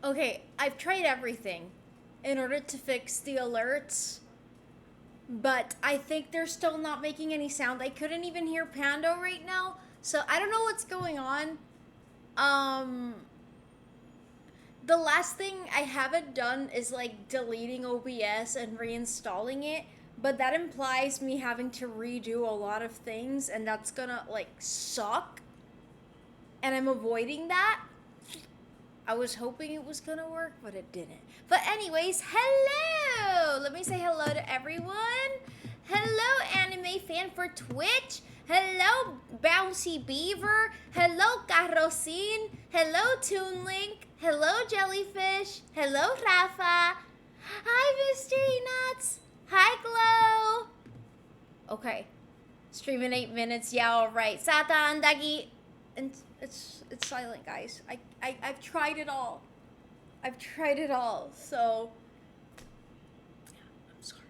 Okay, I've tried everything in order to fix the alerts, but I think they're still not making any sound. I couldn't even hear Pando right now, so I don't know what's going on. Um, the last thing I haven't done is like deleting OBS and reinstalling it, but that implies me having to redo a lot of things, and that's gonna like suck. And I'm avoiding that. I was hoping it was gonna work, but it didn't. But anyways, hello! Let me say hello to everyone. Hello, anime fan for Twitch. Hello, Bouncy Beaver. Hello, Carrosin. Hello, Toonlink. Hello, Jellyfish. Hello, Rafa. Hi, Mystery Nuts. Hi, Glow. Okay. Stream in 8 minutes. Yeah, alright. Satan, Dagi. And it's silent, guys. I've tried it all. I've tried it all. So I'm sorry.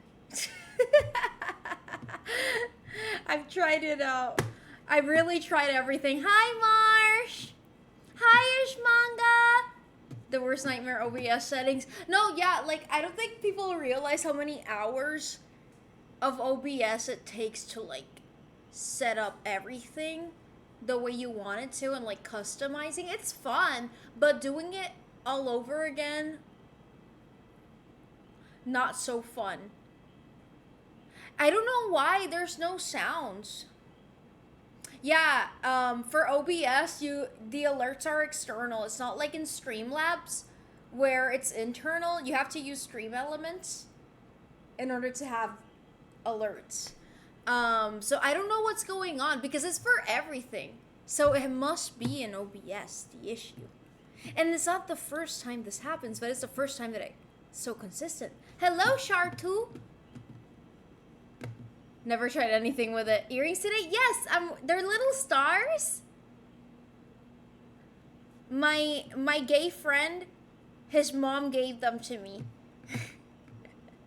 I've tried it out. I really tried everything. Hi, Marsh. Hi, Ishmanga. The worst nightmare OBS settings. No, yeah, like I don't think people realize how many hours of OBS it takes to like set up everything the way you want it to, and like customizing. It's fun, but doing it all over again, not so fun. I don't know why there's no sounds. Yeah, for OBS, the alerts are external. It's not like in Streamlabs where it's internal. You have to use Stream Elements in order to have alerts. So I don't know what's going on because it's for everything. So it must be in OBS, the issue. And it's not the first time this happens, but it's the first time that it's so consistent. Hello, Shartu. Never tried anything with it. Earrings today? Yes, they're little stars. My gay friend, his mom gave them to me.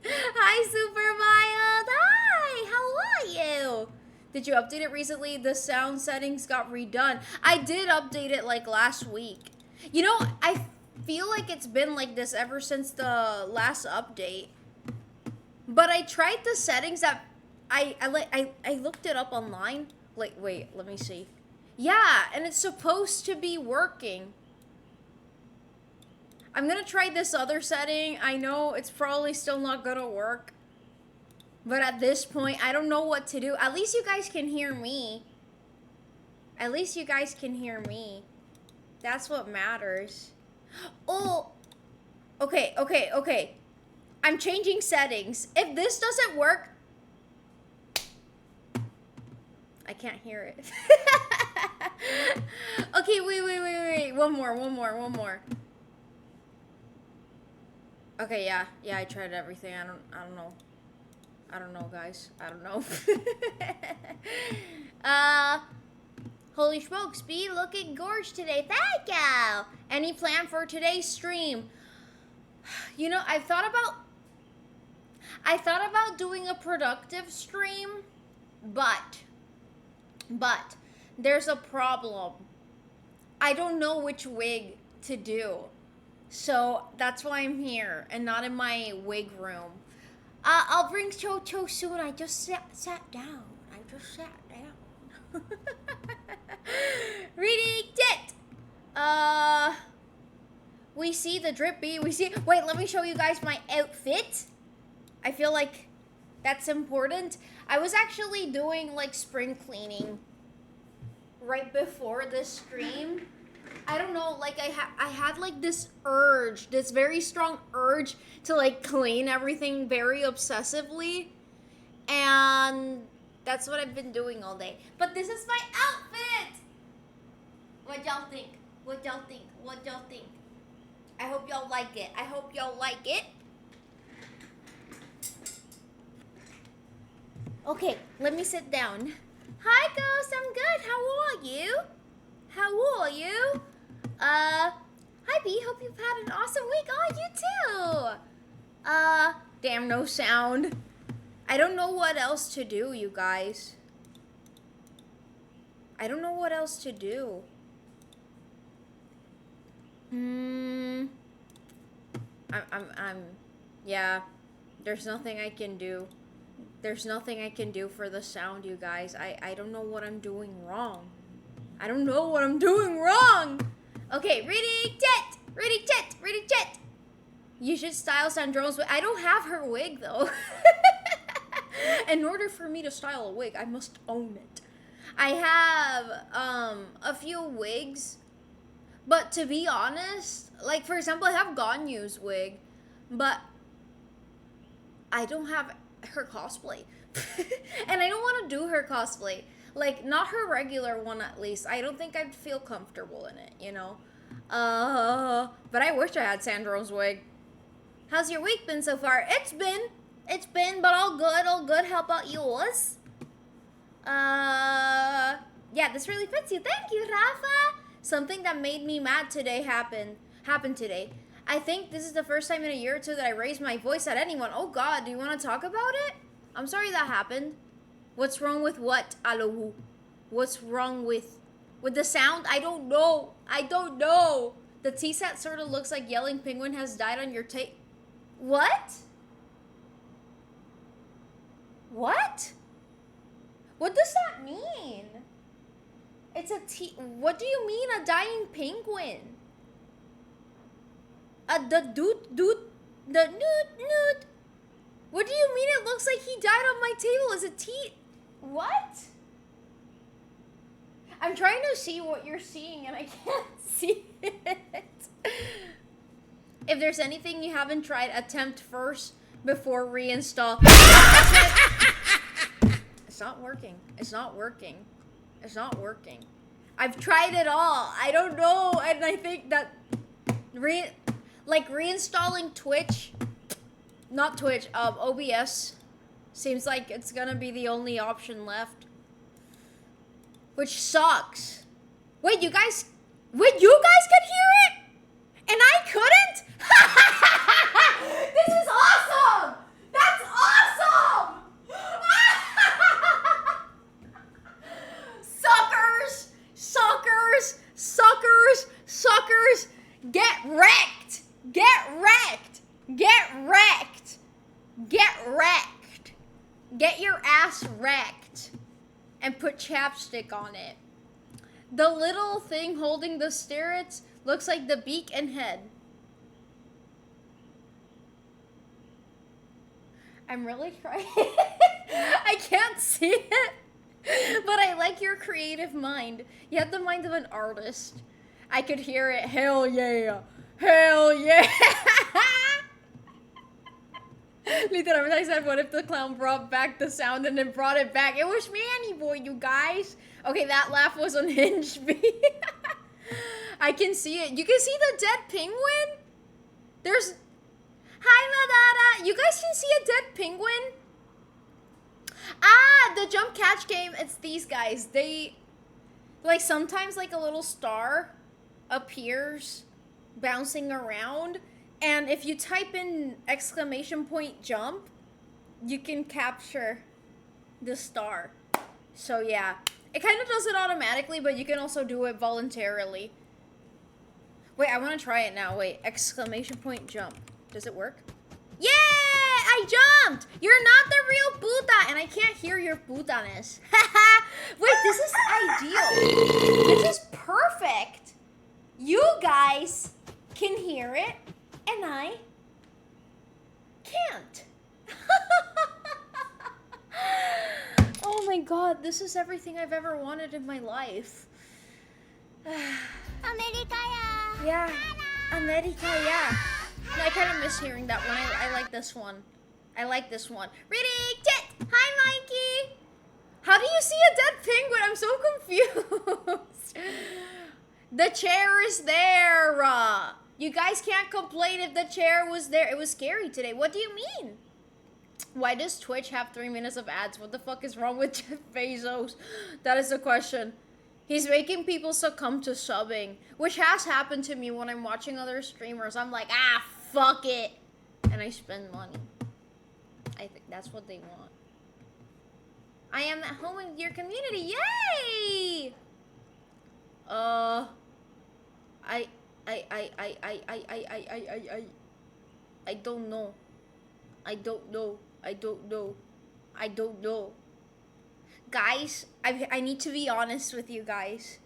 Hi, Super Mild. Hi, how are you? Did you update it recently? The sound settings got redone. I did update it like last week. You know, I feel like it's been like this ever since the last update. But I tried the settings that I looked it up online. Like, wait, let me see. Yeah, and it's supposed to be working. I'm gonna try this other setting. I know it's probably still not gonna work. But at this point, I don't know what to do. At least you guys can hear me. At least you guys can hear me. That's what matters. Oh, okay. I'm changing settings. If this doesn't work, I can't hear it. Okay, wait. One more. Okay, yeah, I tried everything. I don't know, guys. I don't know. Holy smokes, be looking gorge today. Thank you. Any plan for today's stream? You know, I thought about doing a productive stream, but there's a problem. I don't know which wig to do. So that's why I'm here and not in my wig room. I'll bring Cho soon. I just sat down. Reading it. We see the drippy. Wait, let me show you guys my outfit. I feel like that's important. I was actually doing like spring cleaning right before this stream. I don't know, like I had like this very strong urge to like clean everything very obsessively. And that's what I've been doing all day. But this is my outfit! What y'all think? I hope y'all like it. Okay, let me sit down. Hi, Ghost. I'm good. How are you? Hi, B. Hope you've had an awesome week. Oh, you too. Damn, no sound. I don't know what else to do, you guys. I don't know what else to do. Yeah, there's nothing I can do. There's nothing I can do for the sound, you guys. I don't know what I'm doing wrong. I don't know what I'm doing wrong. Okay, reading chat. Reading chat. Reading chat. You should style Sandrone's wig. I don't have her wig, though. In order for me to style a wig, I must own it. I have, a few wigs. But to be honest, like, for example, I have Ganyu's wig. But I don't have her cosplay. And I don't want to do her cosplay. Like, not her regular one, at least. I don't think I'd feel comfortable in it, you know? But I wish I had Sandro's wig. How's your week been so far? It's been, but all good. How about yours? Yeah, this really fits you. Thank you, Rafa. Something that made me mad today happened today. I think this is the first time in a year or two that I raised my voice at anyone. Oh God, do you want to talk about it? I'm sorry that happened. What's wrong with what, Alohu? What's wrong with the sound? I don't know. The T-Sat sort of looks like Yelling Penguin has died on your tape. What? What? What does that mean? It's a T. What do you mean a dying penguin? The nude. What do you mean it looks like he died on my table? Is it T? What? I'm trying to see what you're seeing and I can't see it. If there's anything you haven't tried, attempt first before reinstall. It's not working. It's not working. I've tried it all. I don't know. And I think that reinstalling Twitch, not Twitch, OBS seems like it's gonna be the only option left. Which sucks. Wait, you guys could hear it? And I couldn't? This is awesome! That's awesome! Suckers! Get wrecked! Get your ass wrecked. And put chapstick on it. The little thing holding the stirrups looks like the beak and head. I'm really trying. I can't see it. But I like your creative mind. You have the mind of an artist. I could hear it. Hell yeah. Literally, I said, what if the clown brought back the sound and then brought it back? It was Manny Boy, you guys. Okay, that laugh was unhinged me. I can see it. You can see the dead penguin? There's... Hi, Madara. You guys can see a dead penguin? Ah, the jump catch game. It's these guys. They... Like, sometimes, like, a little star appears bouncing around. And if you type in !jump, you can capture the star. So yeah, it kind of does it automatically, but you can also do it voluntarily. Wait, I want to try it now. Wait, !jump. Does it work? Yeah, I jumped! You're not the real Buddha, and I can't hear your Buddha-ness. Wait, this is ideal. This is perfect. You guys can hear it. And I can't. Oh my God, this is everything I've ever wanted in my life. America, yeah. America, yeah. No, I kind of miss hearing that one. I like this one. Reading chat. Hi, Mikey. How do you see a dead penguin? I'm so confused. The chair is there. You guys can't complain if the chair was there. It was scary today. What do you mean? Why does Twitch have 3 minutes of ads? What the fuck is wrong with Jeff Bezos? That is the question. He's making people succumb to subbing, which has happened to me when I'm watching other streamers. I'm like, fuck it. And I spend money. I think that's what they want. I am at home with your community. Yay! I don't know. I don't know. I don't know. I don't know. Guys, I need to be honest with you guys.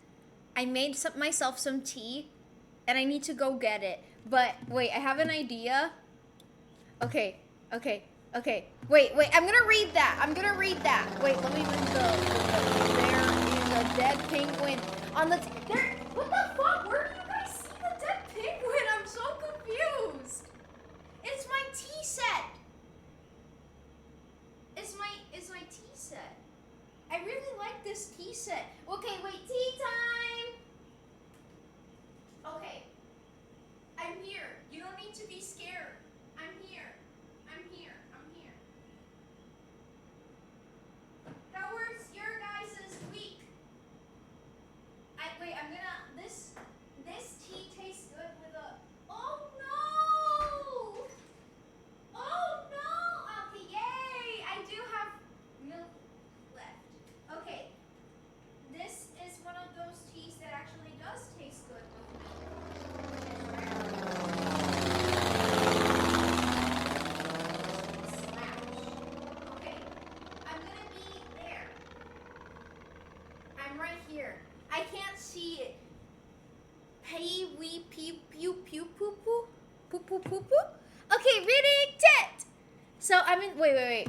I made myself some tea, and I need to go get it. But wait, I have an idea. Okay, okay, okay. Wait, I'm gonna read that. Wait, let me read there is a dead penguin on the there. What the fuck? Where do you guys see the dead penguin? I'm so confused. It's my tea set. It's my tea set. I really like this tea set. Okay, wait, tea time. Okay. I'm here. You don't need to be scared. I'm here. How was your guys' week? I'm gonna this tea tastes good with a oh no! Oh no! Okay, yay! I do have milk left. Okay. This is one of those teas that actually does taste good with milk. Okay, I'm gonna be there. I'm right here. I can't see it. Pay we pew pew pew poo poo poo poo poo poo. Okay, reading tit. So I'm in. Wait.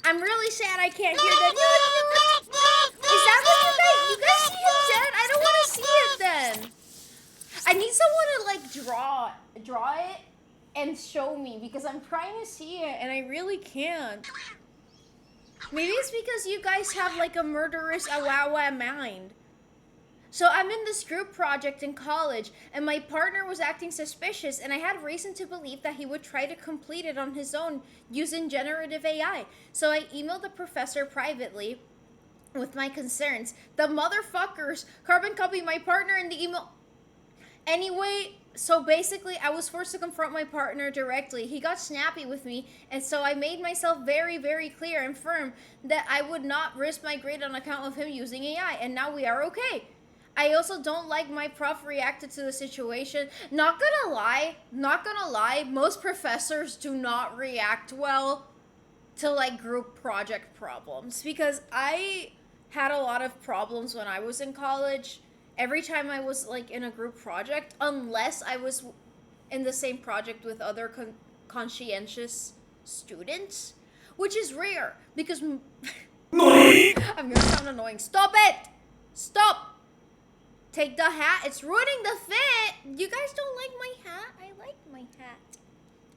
I'm really sad I can't hear that. Is that what you guys see him dead? I don't want to see it then. I need someone to like draw it and show me because I'm trying to see it and I really can't. Maybe it's because you guys have like a murderous awawa mind. So I'm in this group project in college and my partner was acting suspicious and I had reason to believe that he would try to complete it on his own using generative AI. So I emailed the professor privately with my concerns. The motherfuckers carbon copied my partner in the email. Anyway, so basically I was forced to confront my partner directly. He got snappy with me, and so I made myself very, very clear and firm that I would not risk my grade on account of him using AI, and now we are okay. I also don't like my prof reacted to the situation. Not gonna lie, most professors do not react well to like group project problems because I had a lot of problems when I was in college. Every time I was like in a group project, unless I was in the same project with other conscientious students, which is rare because I'm gonna sound annoying. Stop it! Stop! Take the hat. It's ruining the fit. You guys don't like my hat? I like my hat.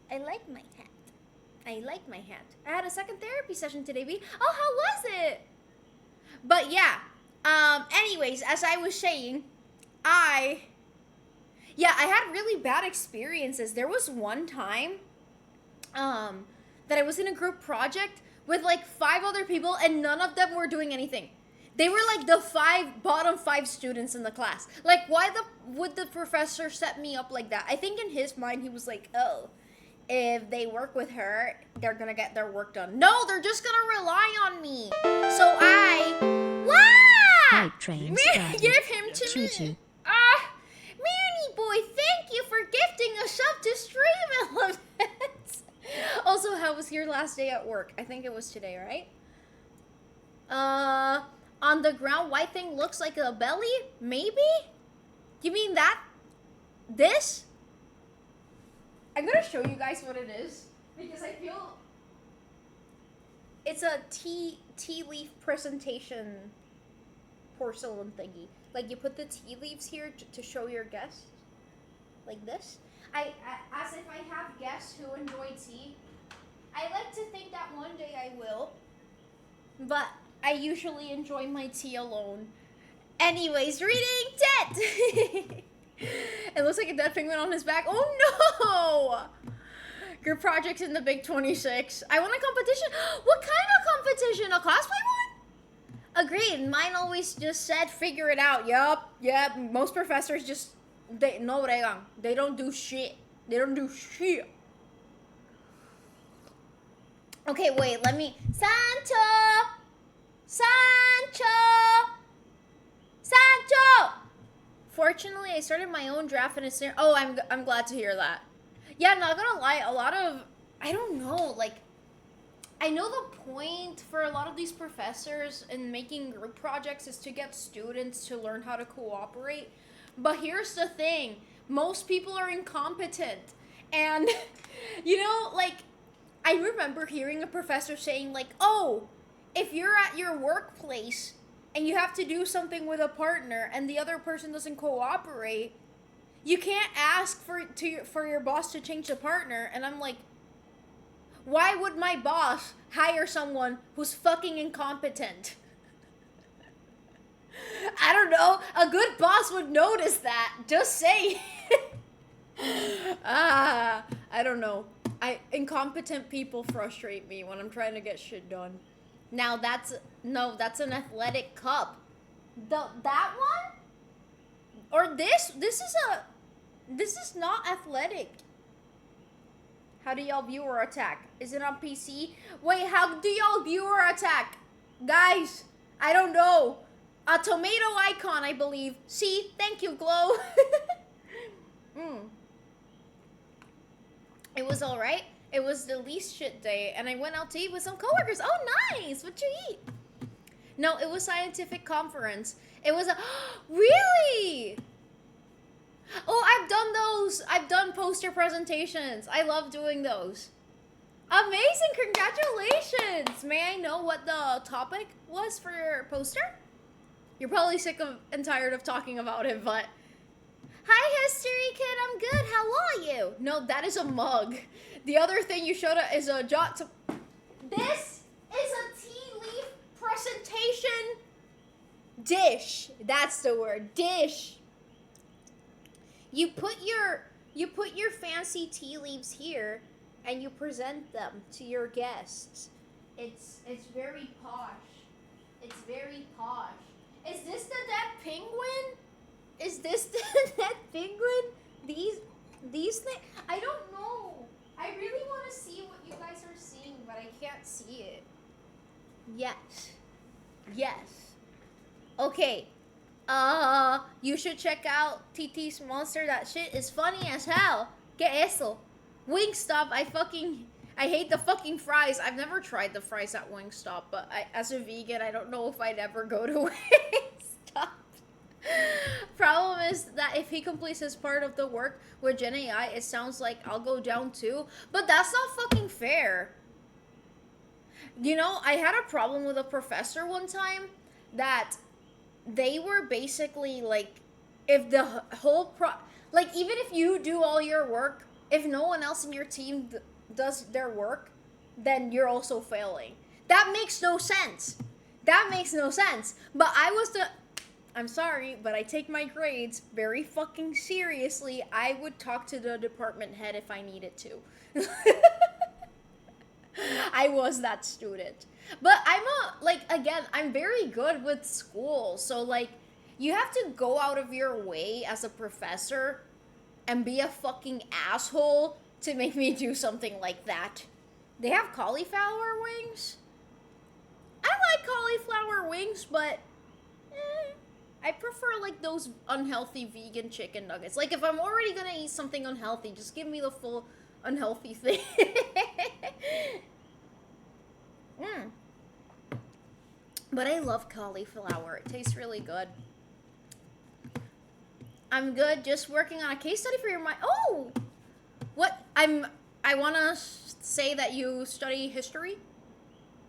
I like my hat. I like my hat. I had a second therapy session today, B. Oh, how was it? But yeah. Anyways, as I was saying, I had really bad experiences. There was one time, that I was in a group project with like 5 other people and none of them were doing anything. They were like the bottom 5 students in the class. Like, why would the professor set me up like that? I think in his mind, he was like, oh, if they work with her, they're gonna get their work done. No, they're just gonna rely on me. So Hype train started. Give him to Choo-choo. me. Manny boy, thank you for gifting us up to stream elements. Also, how was your last day at work? I think it was today, right? On the ground, white thing looks like a belly? Maybe? You mean that? This? I'm gonna show you guys what it is because I feel it's a tea leaf presentation porcelain thingy. Like you put the tea leaves here to show your guests, like this. I as if I have guests who enjoy tea. I like to think that one day I will, but I usually enjoy my tea alone. Anyways, reading tit. It looks like a dead penguin on his back. Oh no! Group projects in the Big 26. I want a competition. What kind of competition? A cosplay one? Agreed. Mine always just said figure it out. Yup. Most professors just no bregan. They don't do shit. Okay, wait. Let me. Sancho. unfortunately, I started my own draft and it's... Oh, I'm glad to hear that. Yeah, not gonna lie, a lot of... I don't know, like... I know the point for a lot of these professors in making group projects is to get students to learn how to cooperate. But here's the thing. Most people are incompetent. And, you know, like, I remember hearing a professor saying, like, oh, if you're at your workplace and you have to do something with a partner and the other person doesn't cooperate, you can't ask for your boss to change the partner. And I'm like, why would my boss hire someone who's fucking incompetent? I don't know. A good boss would notice that. Just say. I don't know. Incompetent people frustrate me when I'm trying to get shit done. Now that's an athletic cup. That one? Or this is not athletic. How do y'all view or attack? Is it on PC? Wait, how do y'all view or attack? Guys, I don't know. A tomato icon, I believe. See? Thank you, Glow. It was alright. It was the least shit day, and I went out to eat with some coworkers. Oh, nice. What'd you eat? No, it was scientific conference. It was a... Really? Oh, I've done those. I've done poster presentations. I love doing those. Amazing. Congratulations. May I know what the topic was for your poster? You're probably sick of and tired of talking about it, but... Hi, History Kid. I'm good. How are you? No, that is a mug. The other thing you showed us is a jot. This is a tea leaf presentation dish. That's the word. Dish. You put your fancy tea leaves here, and you present them to your guests. It's very posh. It's very posh. Is this the dead penguin? Is this the dead penguin? These things? I don't know. I really want to see what you guys are seeing, but I can't see it. Yes. Yes. Okay. You should check out TT's Monster. That shit is funny as hell. Que eso? Wingstop, I hate the fucking fries. I've never tried the fries at Wingstop, but as a vegan, I don't know if I'd ever go to Wingstop. Problem is that if he completes his part of the work with Gen AI, it sounds like I'll go down too. But that's not fucking fair. You know, I had a problem with a professor one time that they were basically like, if the whole like, even if you do all your work, if no one else in your team does their work, then you're also failing. That makes no sense. That makes no sense. But I'm sorry, but I take my grades very fucking seriously. I would talk to the department head if I needed to. I was that student. But I'm very good with school. So, like, you have to go out of your way as a professor and be a fucking asshole to make me do something like that. They have cauliflower wings? I like cauliflower wings, but I prefer, like, those unhealthy vegan chicken nuggets. Like, if I'm already gonna eat something unhealthy, just give me the full unhealthy thing. But I love cauliflower. It tastes really good. I'm good. Just working on a case study for your mind. Oh! What? I want to say that you study history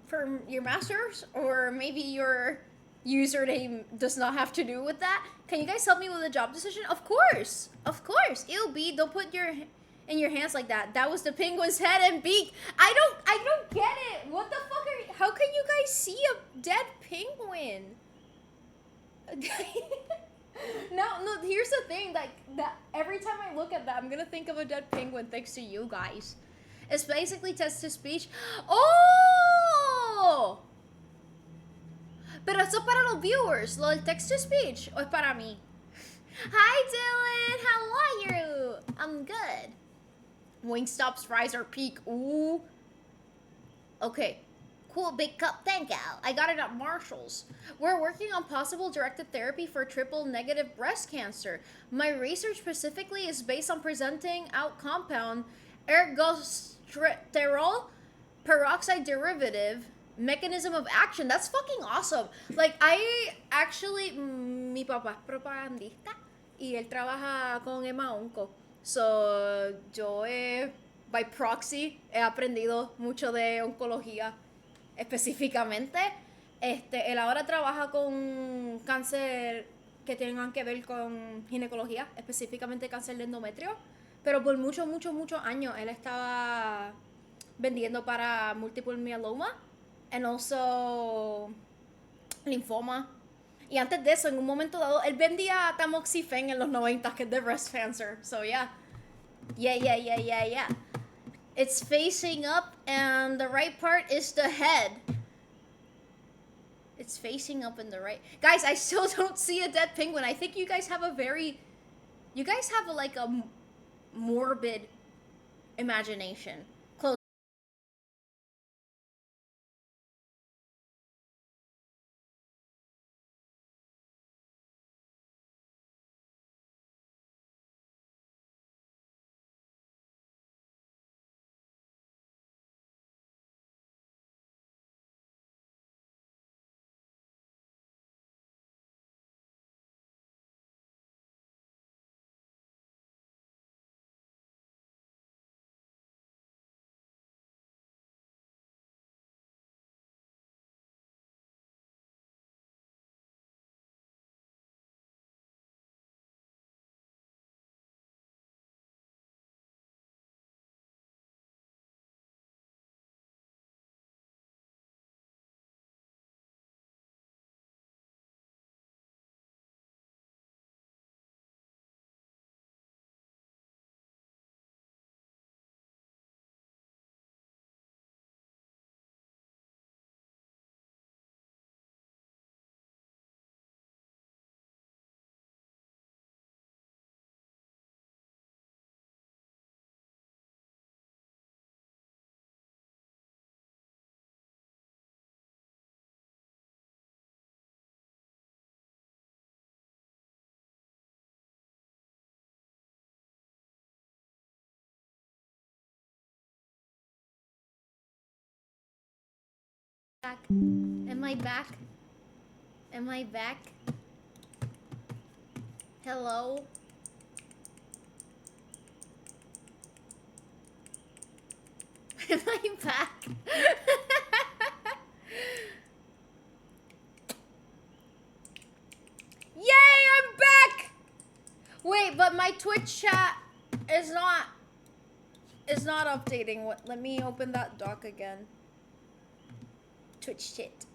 for your master's, or maybe your username does not have to do with that. Can you guys help me with a job decision? Of course. Of course. Ew, B, don't put your in your hands like that. That was the penguin's head and beak. I don't get it. What the fuck are you, how can you guys see a dead penguin? No, here's the thing, like, that every time I look at that, I'm gonna think of a dead penguin thanks to you guys. It's basically text-to-speech. Oh! Pero eso para los viewers. Lo del text-to-speech. O es para mí. Hi, Dylan. How are you? I'm good. Wingstop's fries are peak. Ooh. Okay. Cool big cup, thank you. I got it at Marshall's. We're working on possible directed therapy for triple negative breast cancer. My research specifically is based on presenting out compound ergosterol peroxide derivative mechanism of action. That's fucking awesome. Like, I actually, mi papá es propagandista y él trabaja con Emma Onco. So, by proxy, he aprendido mucho de oncología específicamente. Él ahora trabaja con cáncer que tengan que ver con ginecología, específicamente cáncer de endometrio. Pero por muchos años él estaba vendiendo para multiple myeloma and also linfoma. Y antes de eso, en un momento dado, él vendía tamoxifen en los 90, que es de breast cancer. So, yeah. Yeah. It's facing up, and the right part is the head. It's facing up in the right. Guys, I still don't see a dead penguin. I think you guys have like a morbid imagination. Close. Back. Am I back? Am I back? Hello? Am I back? Yay, I'm back! Wait, but my Twitch chat is not updating. What? Let me open that doc again. Twitch chat.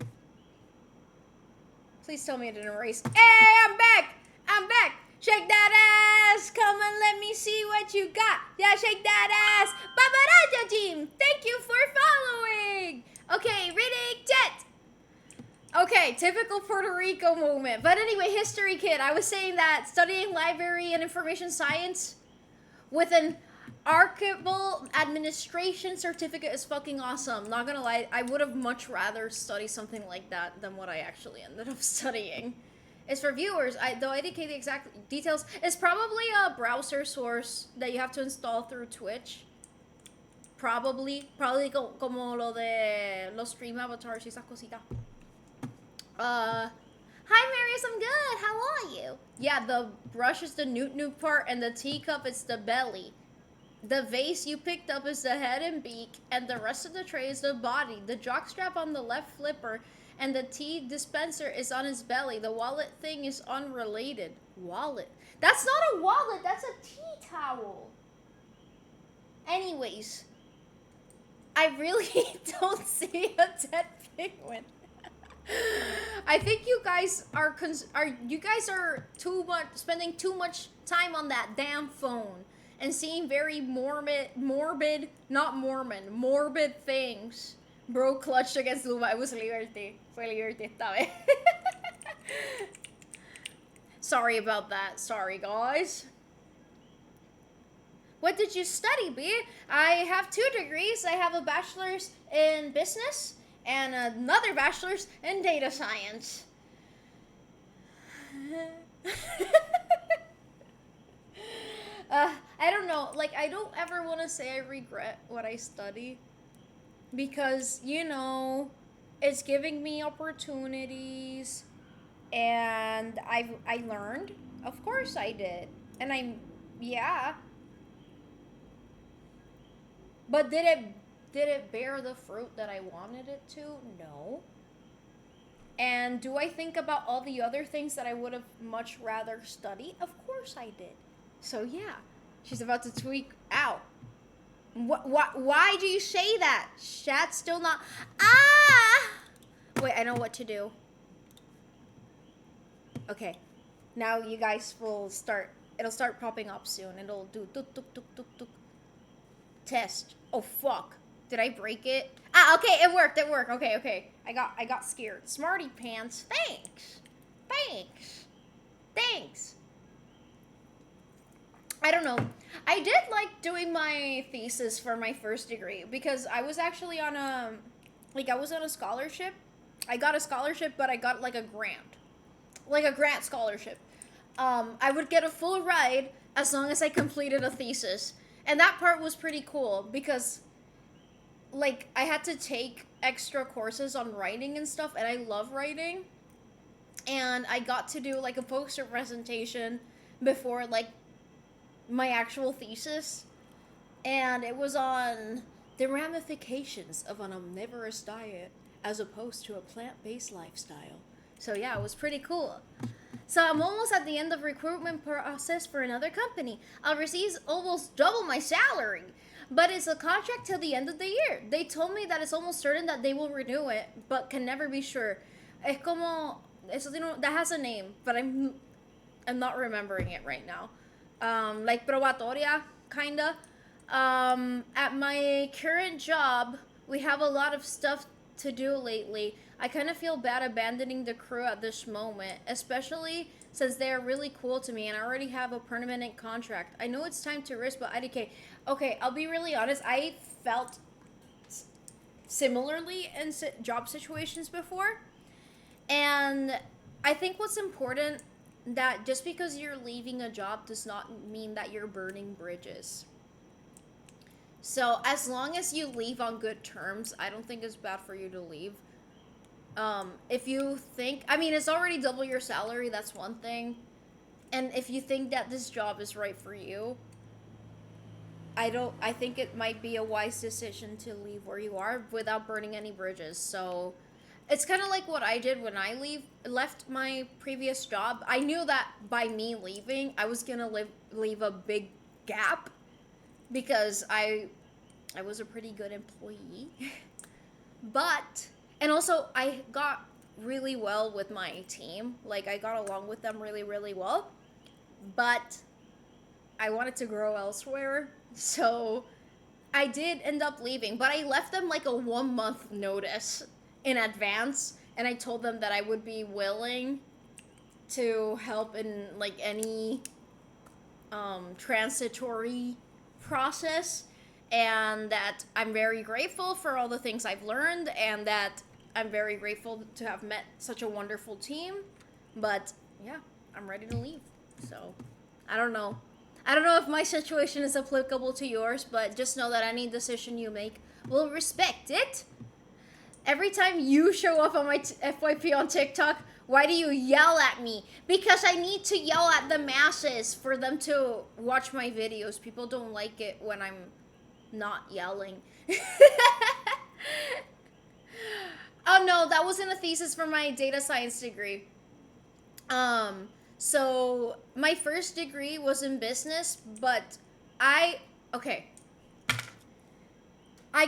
Please tell me it didn't erase. Hey, I'm back! I'm back! Shake that ass! Come and let me see what you got. Yeah, shake that ass! Babaraja team! Thank you for following! Okay, reading chat! Okay, typical Puerto Rico moment. But anyway, history kid, I was saying that studying library and information science with an archival administration certificate is fucking awesome. Not gonna lie, I would have much rather studied something like that than what I actually ended up studying. It's for viewers, though I indicate the exact details. It's probably a browser source that you have to install through Twitch. Probably como lo de los stream avatars y esas cositas. Hi Marius, I'm good. How are you? Yeah, the brush is the newt part, and the teacup is the belly. The vase you picked up is the head and beak, and the rest of the tray is the body. The jockstrap on the left flipper, and the tea dispenser is on his belly. The wallet thing is unrelated. Wallet? That's not a wallet, that's a tea towel. Anyways, I really don't see a dead penguin. I think you guys are spending too much time on that damn phone and seeing very morbid things. Bro clutched against Luma. It was Liberty. Fue Liberty esta vez. Sorry about that. Sorry, guys. What did you study, B? I have 2 degrees. I have a bachelor's in business and another bachelor's in data science. I don't know. Like, I don't ever want to say I regret what I study because, it's giving me opportunities and I learned. Of course I did. And yeah. But did it bear the fruit that I wanted it to? No. And do I think about all the other things that I would have much rather studied? Of course I did. So yeah, she's about to tweak out. Why do you say that? Chat's still not. Ah! Wait, I know what to do. Okay. Now you guys will start. It'll start popping up soon. It'll do tuk tuk tuk tuk tuk. Test. Oh fuck. Did I break it? Ah, okay, it worked. Okay. I got scared. Smarty pants. Thanks. I don't know. I did like doing my thesis for my first degree because I was actually on a scholarship. I got a scholarship, but I got like a grant scholarship. I would get a full ride as long as I completed a thesis. And that part was pretty cool because like I had to take extra courses on writing and stuff, and I love writing. And I got to do like a poster presentation before like my actual thesis, and it was on the ramifications of an omnivorous diet as opposed to a plant-based lifestyle. So yeah, it was pretty cool. So I'm almost at the end of recruitment process for another company. I'll receive almost double my salary, but it's a contract till the end of the year. They told me that it's almost certain that they will renew it, but can never be sure. Es como eso that has a name, but I'm not remembering it right now. Like probatoria, kinda. At my current job, we have a lot of stuff to do lately. I kind of feel bad abandoning the crew at this moment, especially since they are really cool to me and I already have a permanent contract. I know it's time to risk, but IDK. Okay, I'll be really honest. I felt similarly in job situations before. And I think what's important that just because you're leaving a job does not mean that you're burning bridges. So as long as you leave on good terms, I don't think it's bad for you to leave. If you think, I mean, it's already double your salary, that's one thing. And if you think that this job is right for you, I think it might be a wise decision to leave where you are without burning any bridges. So it's kind of like what I did when I left my previous job. I knew that by me leaving, I was gonna leave a big gap because I was a pretty good employee. And also I got really well with my team. Like I got along with them really, really well. But I wanted to grow elsewhere. So I did end up leaving, but I left them like a 1 month notice in advance, and I told them that I would be willing to help in like any transitory process, and that I'm very grateful for all the things I've learned, and that I'm very grateful to have met such a wonderful team. But yeah, I'm ready to leave. So I don't know if my situation is applicable to yours, but just know that any decision you make, will respect it. Every time you show up on my FYP on TikTok, why do you yell at me? Because I need to yell at the masses for them to watch my videos. People don't like it when I'm not yelling. Oh no, that wasn't a thesis for my data science degree. So my first degree was in business, but I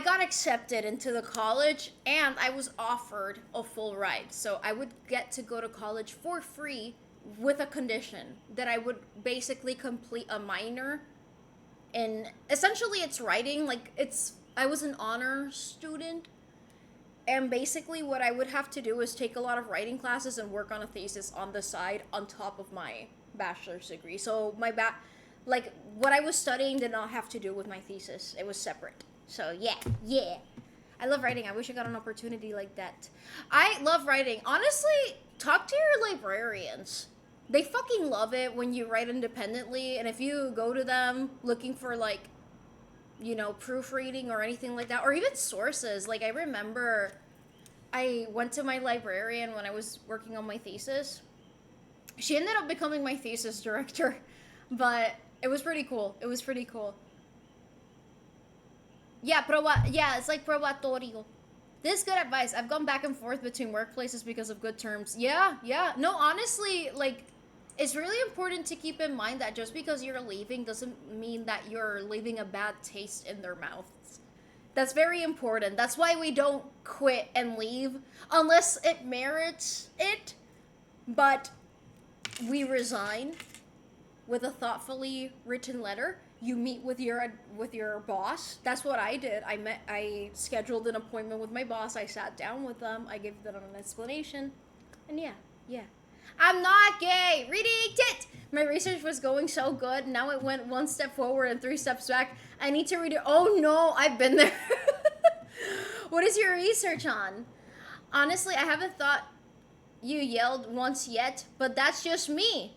got accepted into the college and I was offered a full ride. So I would get to go to college for free with a condition that I would basically complete a minor in, essentially it's writing. I was an honor student, and basically what I would have to do is take a lot of writing classes and work on a thesis on the side on top of my bachelor's degree. So what I was studying did not have to do with my thesis. It was separate. So yeah. I love writing. I wish I got an opportunity like that. I love writing. Honestly, talk to your librarians. They fucking love it when you write independently, and if you go to them looking for like, proofreading or anything like that, or even sources. Like I remember I went to my librarian when I was working on my thesis. She ended up becoming my thesis director, but it was pretty cool. It was pretty cool. Yeah, it's like probatorio. This is good advice. I've gone back and forth between workplaces because of good terms. Yeah, yeah. No, honestly, like, it's really important to keep in mind that just because you're leaving doesn't mean that you're leaving a bad taste in their mouths. That's very important. That's why we don't quit and leave unless it merits it. But we resign with a thoughtfully written letter. You meet with your boss. That's what I did. I scheduled an appointment with my boss. I sat down with them. I gave them an explanation. And yeah, yeah. I'm not gay. Reading tit. My research was going so good. Now it went one step forward and three steps back. I need to read it. Oh no, I've been there. What is your research on? Honestly, I haven't thought you yelled once yet, but that's just me.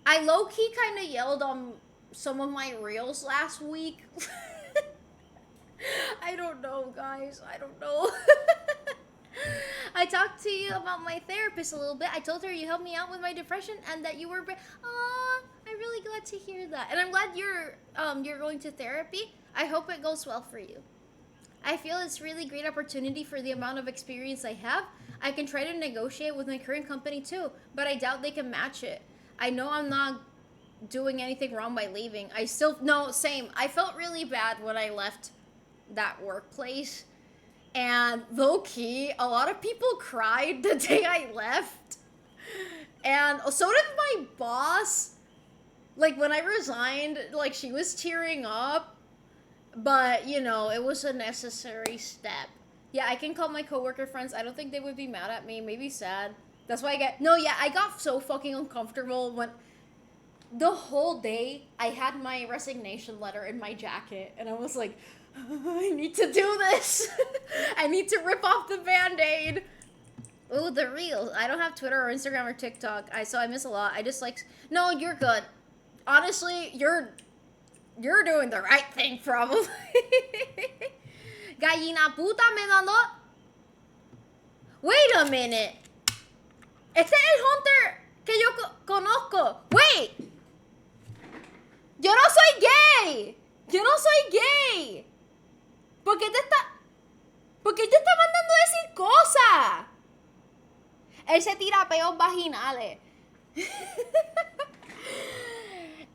I low-key kind of yelled on some of my reels last week. I don't know, guys. I don't know. I talked to you about my therapist a little bit. I told her you helped me out with my depression and that you were. Aw, I'm really glad to hear that, and I'm glad you're going to therapy. I hope it goes well for you. I feel it's really great opportunity for the amount of experience I have. I can try to negotiate with my current company too, but I doubt they can match it. I know I'm not doing anything wrong by leaving. No, same. I felt really bad when I left that workplace. And low key, a lot of people cried the day I left. And so did my boss. Like when I resigned, like she was tearing up. But, it was a necessary step. Yeah, I can call my coworker friends. I don't think they would be mad at me. Maybe sad. That's why I got so fucking uncomfortable when the whole day I had my resignation letter in my jacket and I was like, I need to do this. I need to rip off the Band-Aid. Ooh, the reels. I don't have Twitter or Instagram or TikTok. So I miss a lot. I just like, no, you're good. Honestly, you're doing the right thing probably. Gallina puta me mandó. Wait a minute. Este es el Hunter que yo conozco. Wait. Yo no soy gay. Yo no soy gay. ¿Por qué te está mandando a decir cosas? Él se tira peos vaginales.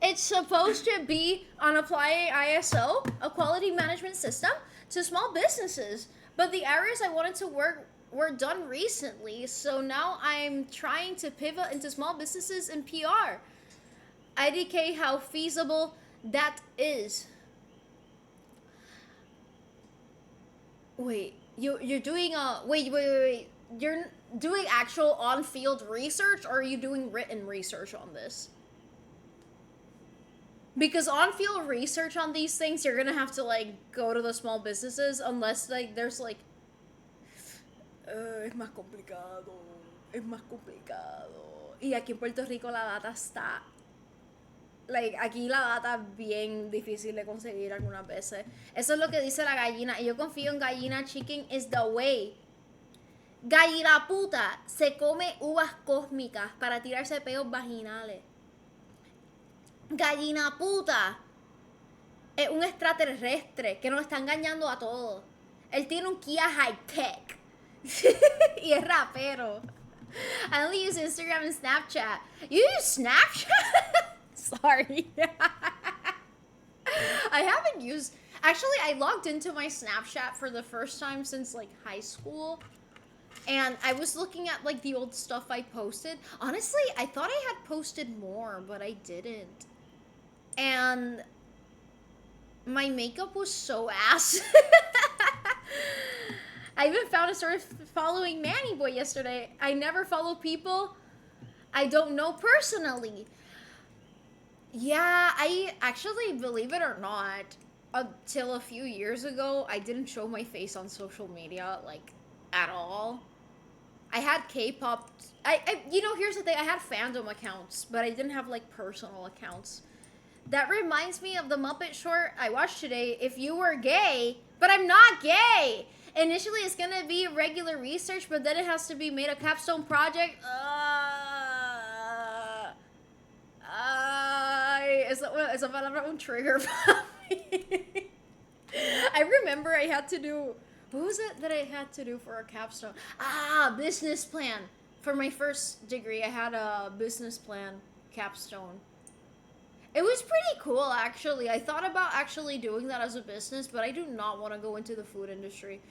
It's supposed to be on applying ISO, a quality management system, to small businesses. But the areas I wanted to work were done recently, so now I'm trying to pivot into small businesses and PR. IDK how feasible that is. Wait, you're doing wait. You're doing actual on-field research, or are you doing written research on this? Because on-field research on these things, you're gonna have to like go to the small businesses unless like there's like es más complicado. Es más complicado. Y aquí en Puerto Rico la data está like, aquí la data es bien difícil de conseguir algunas veces. Eso es lo que dice la gallina. Y yo confío en Gallina Chicken is the way. Gallina puta se come uvas cósmicas para tirarse peos vaginales. Gallina puta es un extraterrestre que nos está engañando a todos. Él tiene un Kia high-tech. Y es rapero. I only use Instagram and Snapchat. You use Snapchat? Sorry. I haven't used... Actually, I logged into my Snapchat for the first time since, like, high school. And I was looking at, like, the old stuff I posted. Honestly, I thought I had posted more, but I didn't. And my makeup was so ass. I even found a sort of following Manny Boy yesterday. I never follow people I don't know personally. Yeah, I actually, believe it or not, until a few years ago, I didn't show my face on social media, like, at all. I had K-pop. Here's the thing. I had fandom accounts, but I didn't have, like, personal accounts. That reminds me of the Muppet short I watched today, If You Were Gay, but I'm not gay! Initially, it's gonna be regular research, but then it has to be made a capstone project. Esa palabra un trigger para mí. I remember I had to do, what was it that I had to do for a capstone? Business plan. For my first degree, I had a business plan capstone. It was pretty cool, actually. I thought about actually doing that as a business, but I do not want to go into the food industry.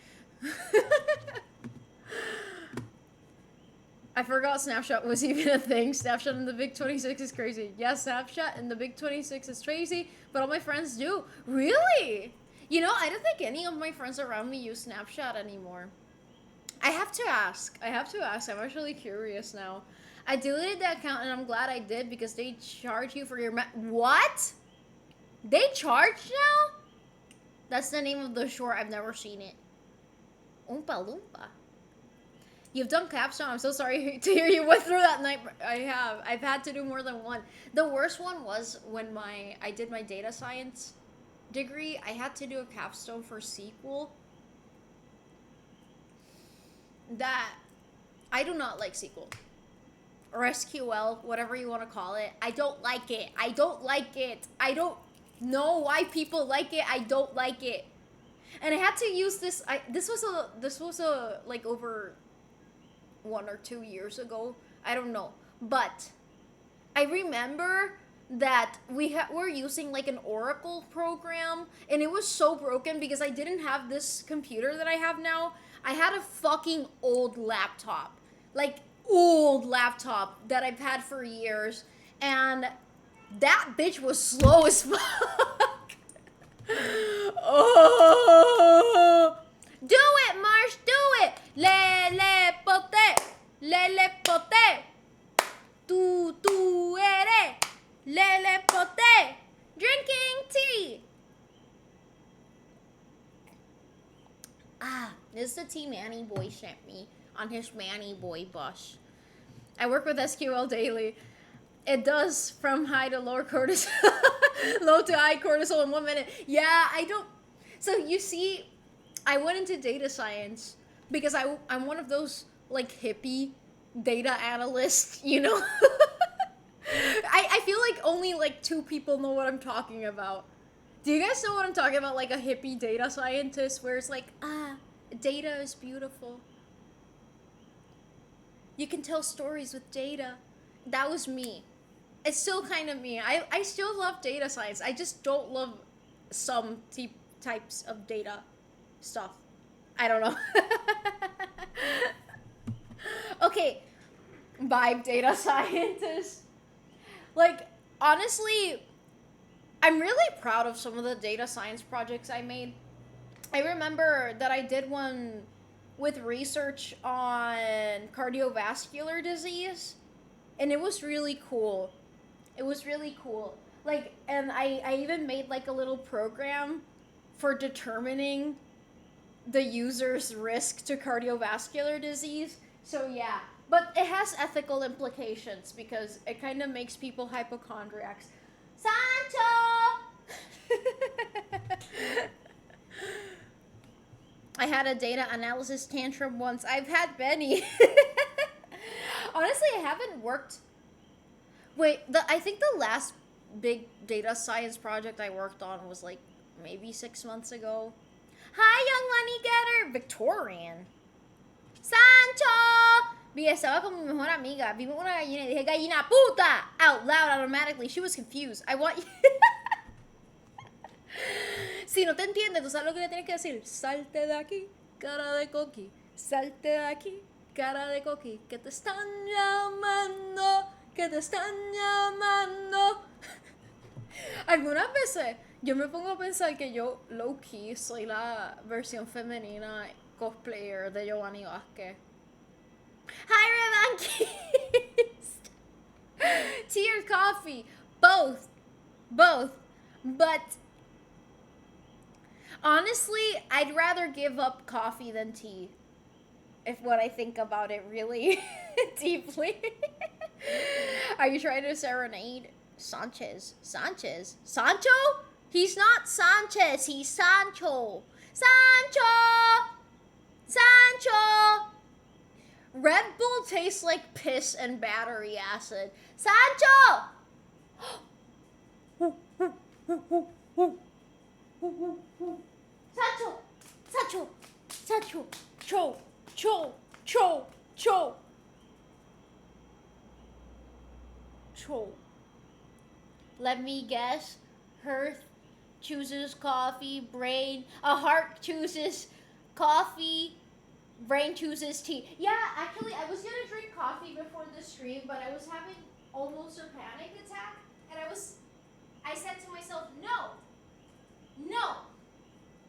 I forgot Snapchat was even a thing. Snapchat in the Big 26 is crazy. Yes, Snapchat in the Big 26 is crazy, but all my friends do. Really? I don't think any of my friends around me use Snapchat anymore. I have to ask. I'm actually curious now. I deleted the account and I'm glad I did because they charge you for your What? They charge now? That's the name of the short. I've never seen it. Oompa Loompa. You've done capstone. I'm so sorry to hear you went through that night. I have. I've had to do more than one. The worst one was when I did my data science degree. I had to do a capstone for SQL. That I do not like SQL or SQL, whatever you want to call it. I don't like it. I don't know why people like it. I don't like it. And I had to use this. This was a like over 1 or 2 years ago. I don't know, but I remember that we're using like an Oracle program, and it was so broken because I didn't have this computer that I have now. I had a fucking old laptop, that I've had for years, and that bitch was slow as fuck. Oh, do it, Marsh, do it. Lele pote. Tu eres. Lele pote. Drinking tea. This is the tea Manny Boy sent me on his Manny Boy bus. I work with SQL daily. It does from high to lower cortisol, low to high cortisol in 1 minute. Yeah, I don't. So you see, I went into data science because I'm one of those like hippie data analysts, I feel like only like 2 people know what I'm talking about. Do you guys know what I'm talking about? Like a hippie data scientist where it's like, data is beautiful. You can tell stories with data. That was me. It's still kind of me. I still love data science. I just don't love some types of data stuff. I don't know. Okay. Vibe data scientist. Like, honestly, I'm really proud of some of the data science projects I made. I remember that I did one with research on cardiovascular disease, and it was really cool. Like, and I even made like a little program for determining the user's risk to cardiovascular disease. So yeah, but it has ethical implications because it kind of makes people hypochondriacs. Sancho! I had a data analysis tantrum once. I've had Benny. Honestly, I haven't worked. Wait, I think the last big data science project I worked on was like maybe 6 months ago. Hi, young money getter! Victorian. Sancho! Vi, estaba con mi mejor amiga. Vimos una gallina y dije, gallina puta! Out loud, automatically. She was confused. I want you. Si no te entiendes, tú sabes lo que le tienes que decir. Salte de aquí, cara de coqui. Salte de aquí, cara de coqui. Que te están llamando. Que te están llamando. Algunas veces yo me pongo a pensar que yo low key soy la versión femenina cosplayer de Giovanni Vázquez. Hi, Revankist! Tea or coffee? Both. But Honestly, I'd rather give up coffee than tea. If what I think about it really deeply. Are you trying to serenade Sanchez? Sanchez? Sancho? He's not Sanchez, he's Sancho. Sancho! Sancho! Red Bull tastes like piss and battery acid. Sancho! Sancho! Sancho! Sancho! Cho! Cho! Cho! Cho! Cho. Let me guess. Hearth chooses coffee. Brain. A heart chooses coffee. Brain chooses tea. Yeah, actually, I was gonna drink coffee before the stream, but I was having almost a panic attack, and I said to myself, no.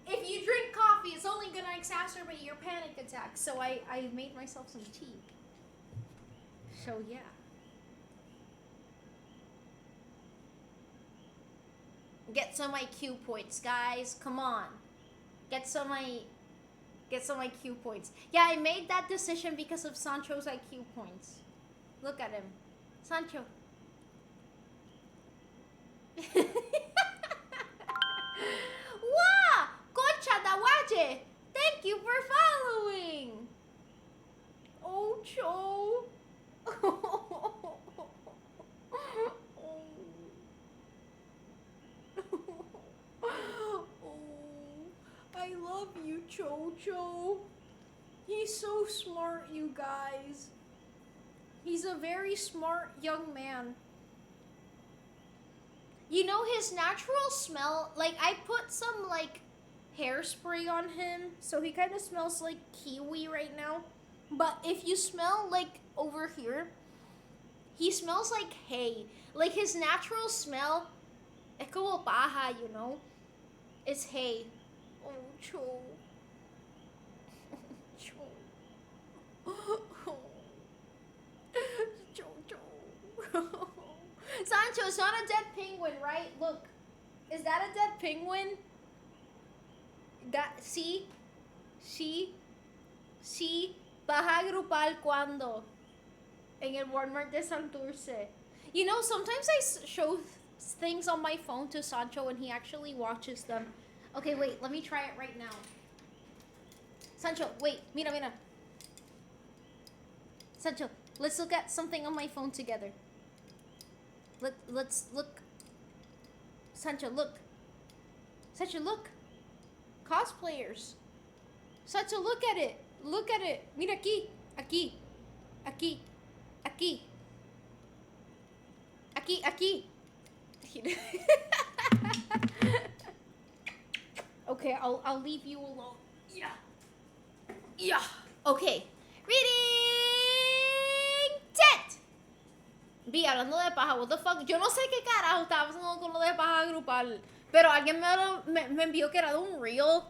If you drink coffee, it's only gonna exacerbate your panic attack. So I made myself some tea. So yeah. Get some IQ points, guys. Come on. Get some IQ points. Yeah, I made that decision because of Sancho's IQ points. Look at him. Sancho. Wow! Concha Dawache! Thank you for following! Oh, Cho. I love you, Cho. He's so smart, you guys. He's a very smart young man. You know his natural smell, like I put some like hairspray on him, so he kind of smells like kiwi right now. But if you smell like over here, he smells like hay. Like his natural smell, es como paja, you know? It's hay. Oh, Cho. Sancho, it's not a dead penguin, right? Look. Is that a dead penguin? See? Baja grupal cuando? En el Walmart de Santurce. You know, sometimes I show things on my phone to Sancho and he actually watches them. Okay, wait, let me try it right now. Sancho, wait, mira. Sancho, let's look at something on my phone together. Let's look. Sancho, look. Sancho, look. Cosplayers. Sancho, look at it. Look at it. Mira aquí. Aquí. Okay, I'll leave you alone. Yeah. Okay. Reading Tet. Vi, hablando de paja, what the fuck. Yo no sé qué carajo estaba pasando con lo de paja grupal. Pero alguien me envió que era de un reel.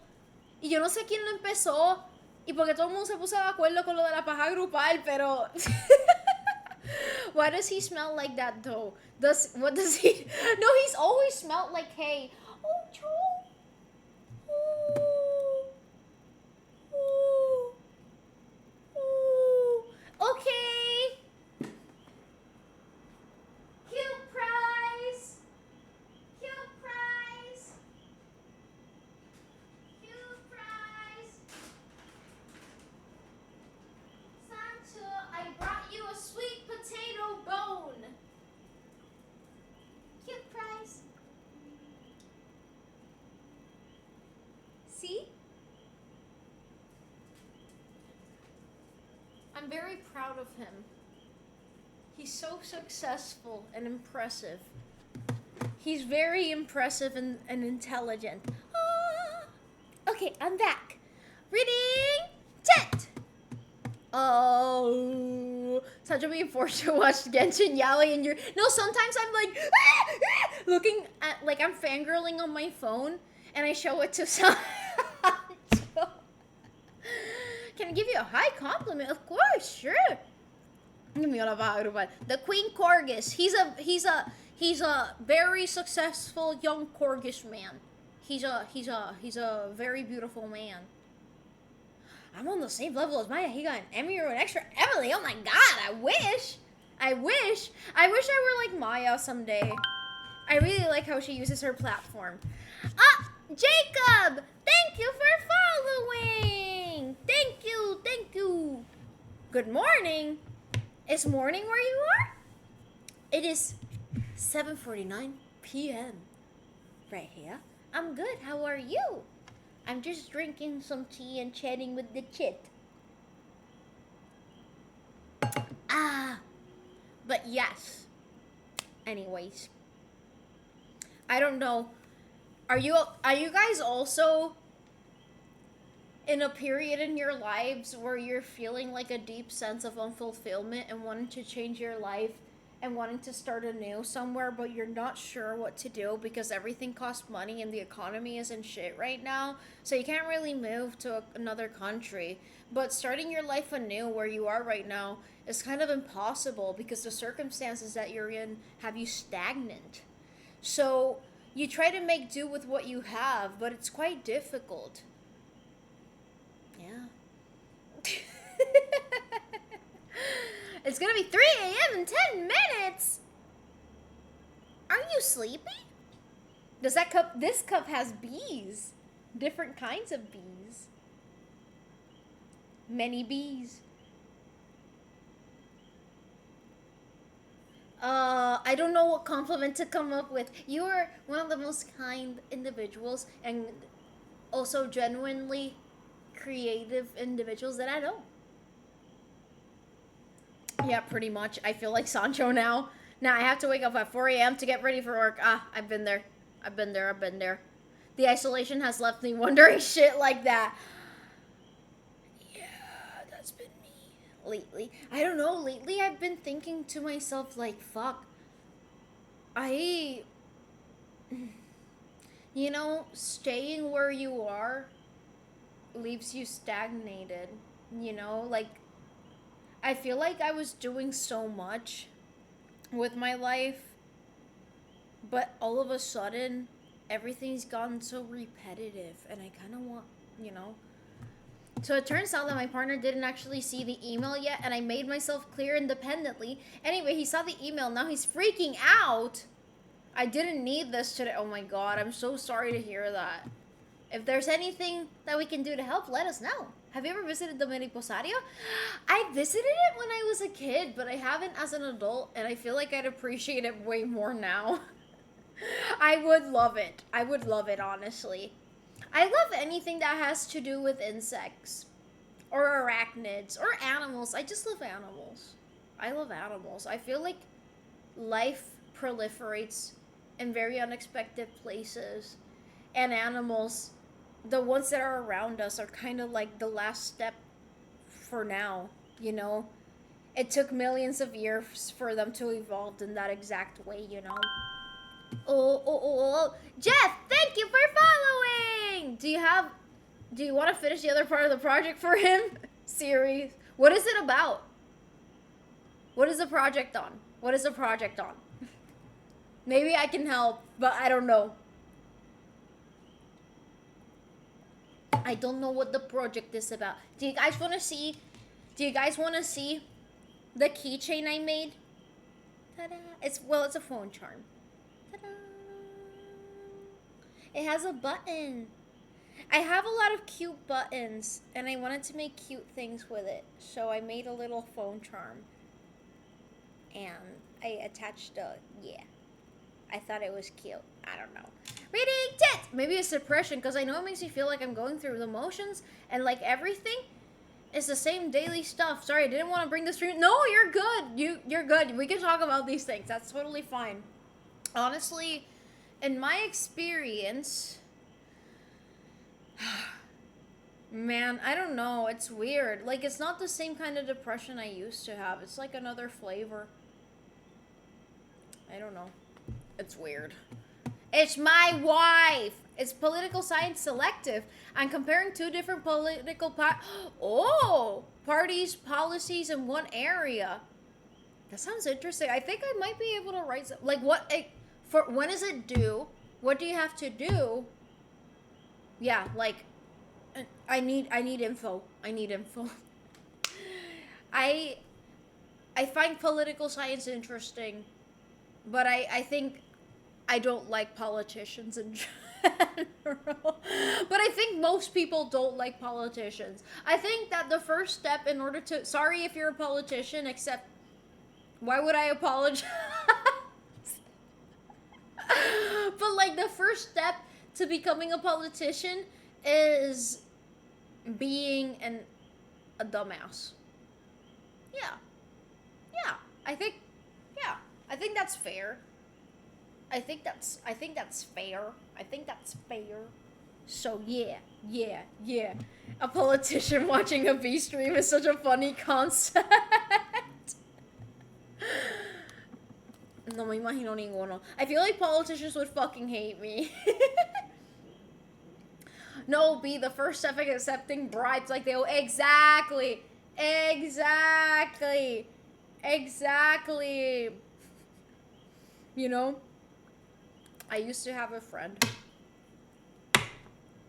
Y yo no sé quién lo empezó. Y porque todo el mundo se puso de acuerdo con lo de la paja grupal, pero... Why does he smell like that though? What does he... No, he's always smelled like hay. Oh, Cho. Okay. Cute prize. Santa, I brought you a sweet potato bone. Cute prize. See? I'm very proud of him. He's so successful and impressive. He's very impressive and intelligent. Okay, I'm back. Reading Tet. Oh, Sancho being forced to watch Genshin Yaoi and you're... No, sometimes I'm like, looking at, like I'm fangirling on my phone and I show it to Sancho. Can I give you a high compliment? Of course, sure. The Queen Corgis. He's a very successful young Corgis man. He's a very beautiful man. I'm on the same level as Maya. He got an Emmy or an extra Emily. Oh my god, I wish. I wish I were like Maya someday. I really like how she uses her platform. Ah, Jacob! Thank you for following! Thank you. Good morning. Is morning where you are? It is 7:49 p.m. right here. I'm good. How are you? I'm just drinking some tea and chatting with the chit. But yes. Anyways. I don't know. Are you guys also in a period in your lives where you're feeling like a deep sense of unfulfillment and wanting to change your life and wanting to start anew somewhere, but you're not sure what to do because everything costs money and the economy is in shit right now, so you can't really move to another country, but starting your life anew where you are right now is kind of impossible because the circumstances that you're in have you stagnant. So you try to make do with what you have, but it's quite difficult. Yeah. It's gonna be 3 a.m. in 10 minutes! Are you sleepy? This cup has bees. Different kinds of bees. Many bees. I don't know what compliment to come up with. You are one of the most kind individuals and also genuinely creative individuals that I know. Yeah, pretty much. I feel like Sancho now. Now I have to wake up at 4 a.m. to get ready for work. I've been there. I've been there. The isolation has left me wondering shit like that. Yeah, that's been me lately. I don't know. Lately I've been thinking to myself like, fuck. Staying where you are leaves you stagnated. Like, I feel like I was doing so much with my life, but all of a sudden, everything's gotten so repetitive, and I kind of want. So it turns out that my partner didn't actually see the email yet, and I made myself clear independently. Anyway, he saw the email, now he's freaking out. I didn't need this today. Oh my god, I'm so sorry to hear that. If there's anything that we can do to help, let us know. Have you ever visited the Mariposario? I visited it when I was a kid, but I haven't as an adult, and I feel like I'd appreciate it way more now. I would love it. I would love it, honestly. I love anything that has to do with insects, or arachnids, or animals. I just love animals. I love animals. I feel like life proliferates in very unexpected places, and animals, the ones that are around us, are kind of like the last step for now, It took millions of years for them to evolve in that exact way, Oh. Jeff, thank you for following! Do you want to finish the other part of the project for him? Series. What is it about? What is the project on? Maybe I can help, but I don't know. I don't know what the project is about. Do you guys want to see the keychain I made? Ta-da! It's a phone charm. Ta-da! It has a button. I have a lot of cute buttons, and I wanted to make cute things with it. So I made a little phone charm. And I attached I thought it was cute. I don't know. Reading tits! Maybe it's depression, because I know it makes me feel like I'm going through the motions, and like everything is the same daily stuff. Sorry, I didn't want to bring this stream. No, you're good. You're good. We can talk about these things. That's totally fine. Honestly, in my experience, man, I don't know. It's weird. Like, it's not the same kind of depression I used to have. It's like another flavor. I don't know. It's weird. It's my wife. It's political science selective. I'm comparing two different political parties, policies in one area. That sounds interesting. I think I might be able to write some, like when is it due? What do you have to do Yeah, like I need info. I need info. I I find political science interesting, but I think I don't like politicians in general. But I think most people don't like politicians. I think that the first step in order to, sorry if you're a politician, except why would I apologize? But like the first step to becoming a politician is being a dumbass. Yeah. Yeah. I think yeah. I think that's fair. I think that's fair. I think that's fair. So yeah, yeah, yeah. A politician watching a V stream is such a funny concept. No me imagino ninguno. I feel like politicians would fucking hate me. No, be the first step in accepting bribes like they exactly. Exactly. Exactly. You know? I used to have a friend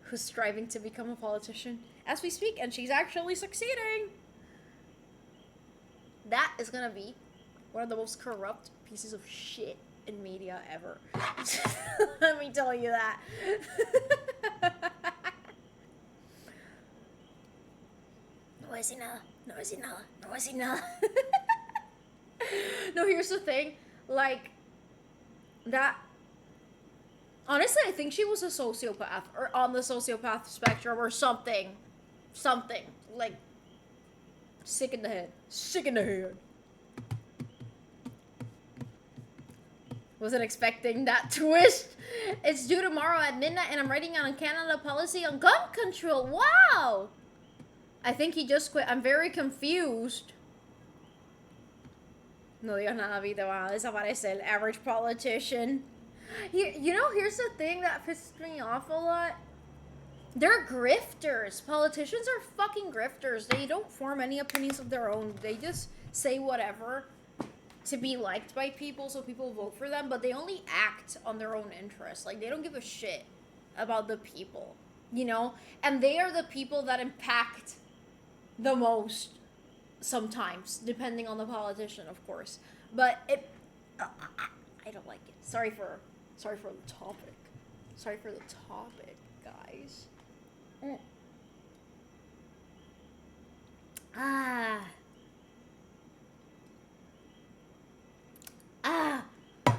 who's striving to become a politician as we speak, and she's actually succeeding. That is gonna be one of the most corrupt pieces of shit in media ever. Let me tell you that. No voy a decir nada. No voy a decir nada. No voy a decir nada. No, here's the thing. Like, that. Honestly, I think she was a sociopath, or on the sociopath spectrum, or something. Something. Like, sick in the head. Sick in the head. Wasn't expecting that twist. It's due tomorrow at midnight, and I'm writing on Canada policy on gun control. Wow! I think he just quit. I'm very confused. No digas nada, Vito. Van a desaparecer. Average politician. You know, here's the thing that pisses me off a lot. They're grifters. Politicians are fucking grifters. They don't form any opinions of their own. They just say whatever to be liked by people so people vote for them, but they only act on their own interests. Like, they don't give a shit about the people, you know? And they are the people that impact the most sometimes, depending on the politician, of course. But I don't like it. Sorry for the topic. Sorry for the topic, guys.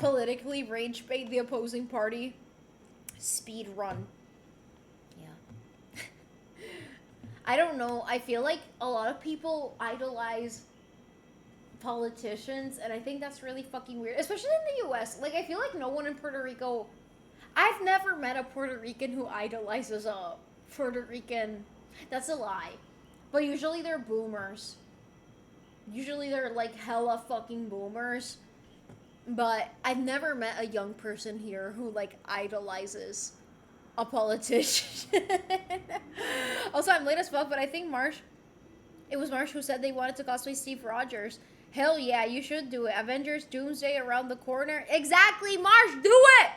Politically rage bait the opposing party. Speed run. Yeah. I don't know. I feel like a lot of people idolize politicians, and I think that's really fucking weird, especially in the US. Like, I feel like no one in Puerto Rico. I've never met a Puerto Rican who idolizes a Puerto Rican. That's a lie. But usually they're boomers. Usually they're like hella fucking boomers. But I've never met a young person here who like idolizes a politician. Also, I'm late as fuck, but I think it was Marsh who said they wanted to cosplay Steve Rogers. Hell yeah, you should do it. Avengers Doomsday around the corner. Exactly, Marsh, do it!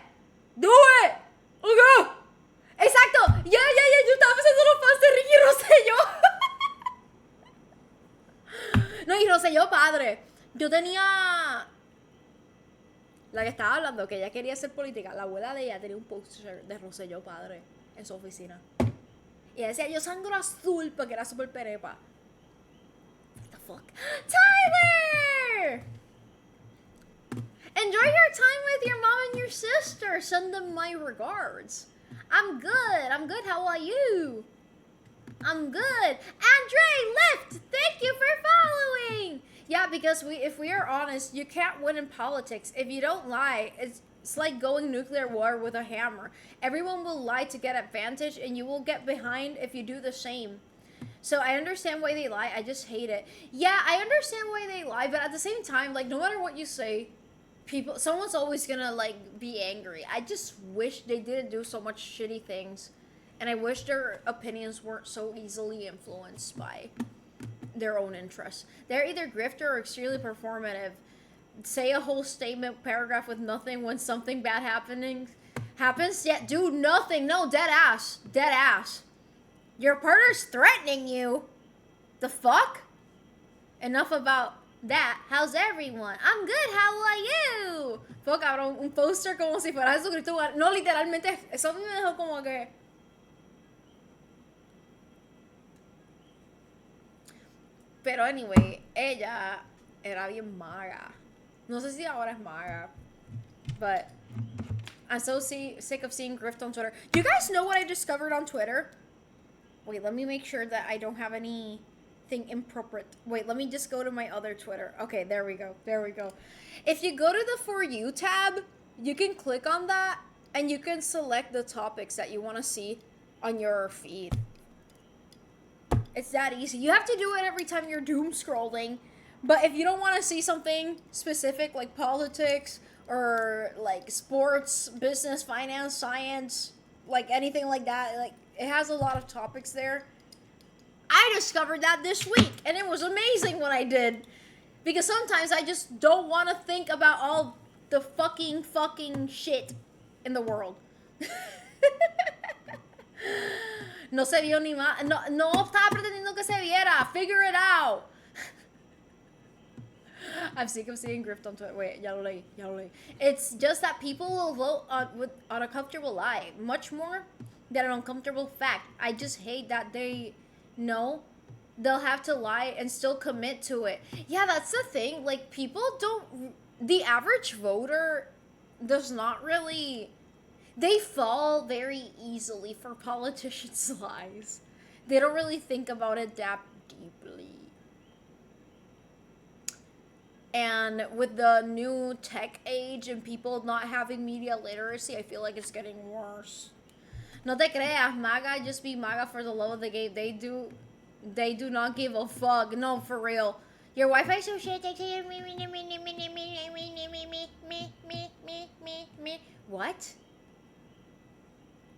Do it! Okay! Exacto! Yeah, yo estaba pensando en los fans de Ricky Rosselló. No, y Rosselló padre. Yo tenía... La que estaba hablando, que ella quería ser política, la abuela de ella tenía un póster de Rosselló padre en su oficina. Y decía, yo sangro azul, porque era súper perepa. What the fuck? Tyler! Enjoy your time with your mom and your sister. Send them my regards. I'm good. How are you? I'm good. Andre Lift, thank you for following. Yeah, because if we are honest, you can't win in politics. If you don't lie, it's like going nuclear war with a hammer. Everyone will lie to get advantage, and you will get behind if you do the same. So I understand why they lie. I just hate it. Yeah, I understand why they lie, but at the same time, like, no matter what you say, someone's always gonna like be angry. I just wish they didn't do so much shitty things, and I wish their opinions weren't so easily influenced by their own interests. They're either grifter or extremely performative. Say a whole statement paragraph with nothing when something bad happening. Happens yet? Dude, nothing. No, dead ass. Dead ass. Your partner's threatening you. The fuck? Enough about that. How's everyone? I'm good. How are you? Fue cabrón, un poster como si fuera Jesucristo. No, literalmente, eso a mí me dejó como que... Pero anyway, ella era bien maga. No sé si ahora es maga. But I'm so sick of seeing grift on Twitter. Do you guys know what I discovered on Twitter? Wait, let me make sure that I don't have anything improper. Wait, let me just go to my other Twitter. Okay, there we go. There we go. If you go to the For You tab, you can click on that and you can select the topics that you want to see on your feed. It's that easy. You have to do it every time you're doom scrolling. But if you don't want to see something specific like politics or like sports, business, finance, science, like anything like that, like it has a lot of topics there. I discovered that this week and it was amazing what I did. Because sometimes I just don't want to think about all the fucking shit in the world. No se vio ni más. No estaba pretendiendo que se viera. Figure it out. I'm sick of seeing grift on Twitter. Wait, ya lo leí. It's just that people will vote on a comfortable lie much more than an uncomfortable fact. I just hate that they know they'll have to lie and still commit to it. Yeah, that's the thing. Like, people don't... The average voter does not really... They fall very easily for politicians' lies. They don't really think about it that deeply. And with the new tech age and people not having media literacy, I feel like it's getting worse. No te creas, MAGA just be MAGA for the love of the game. They do not give a fuck. No, for real. Your Wi-Fi so shit. What?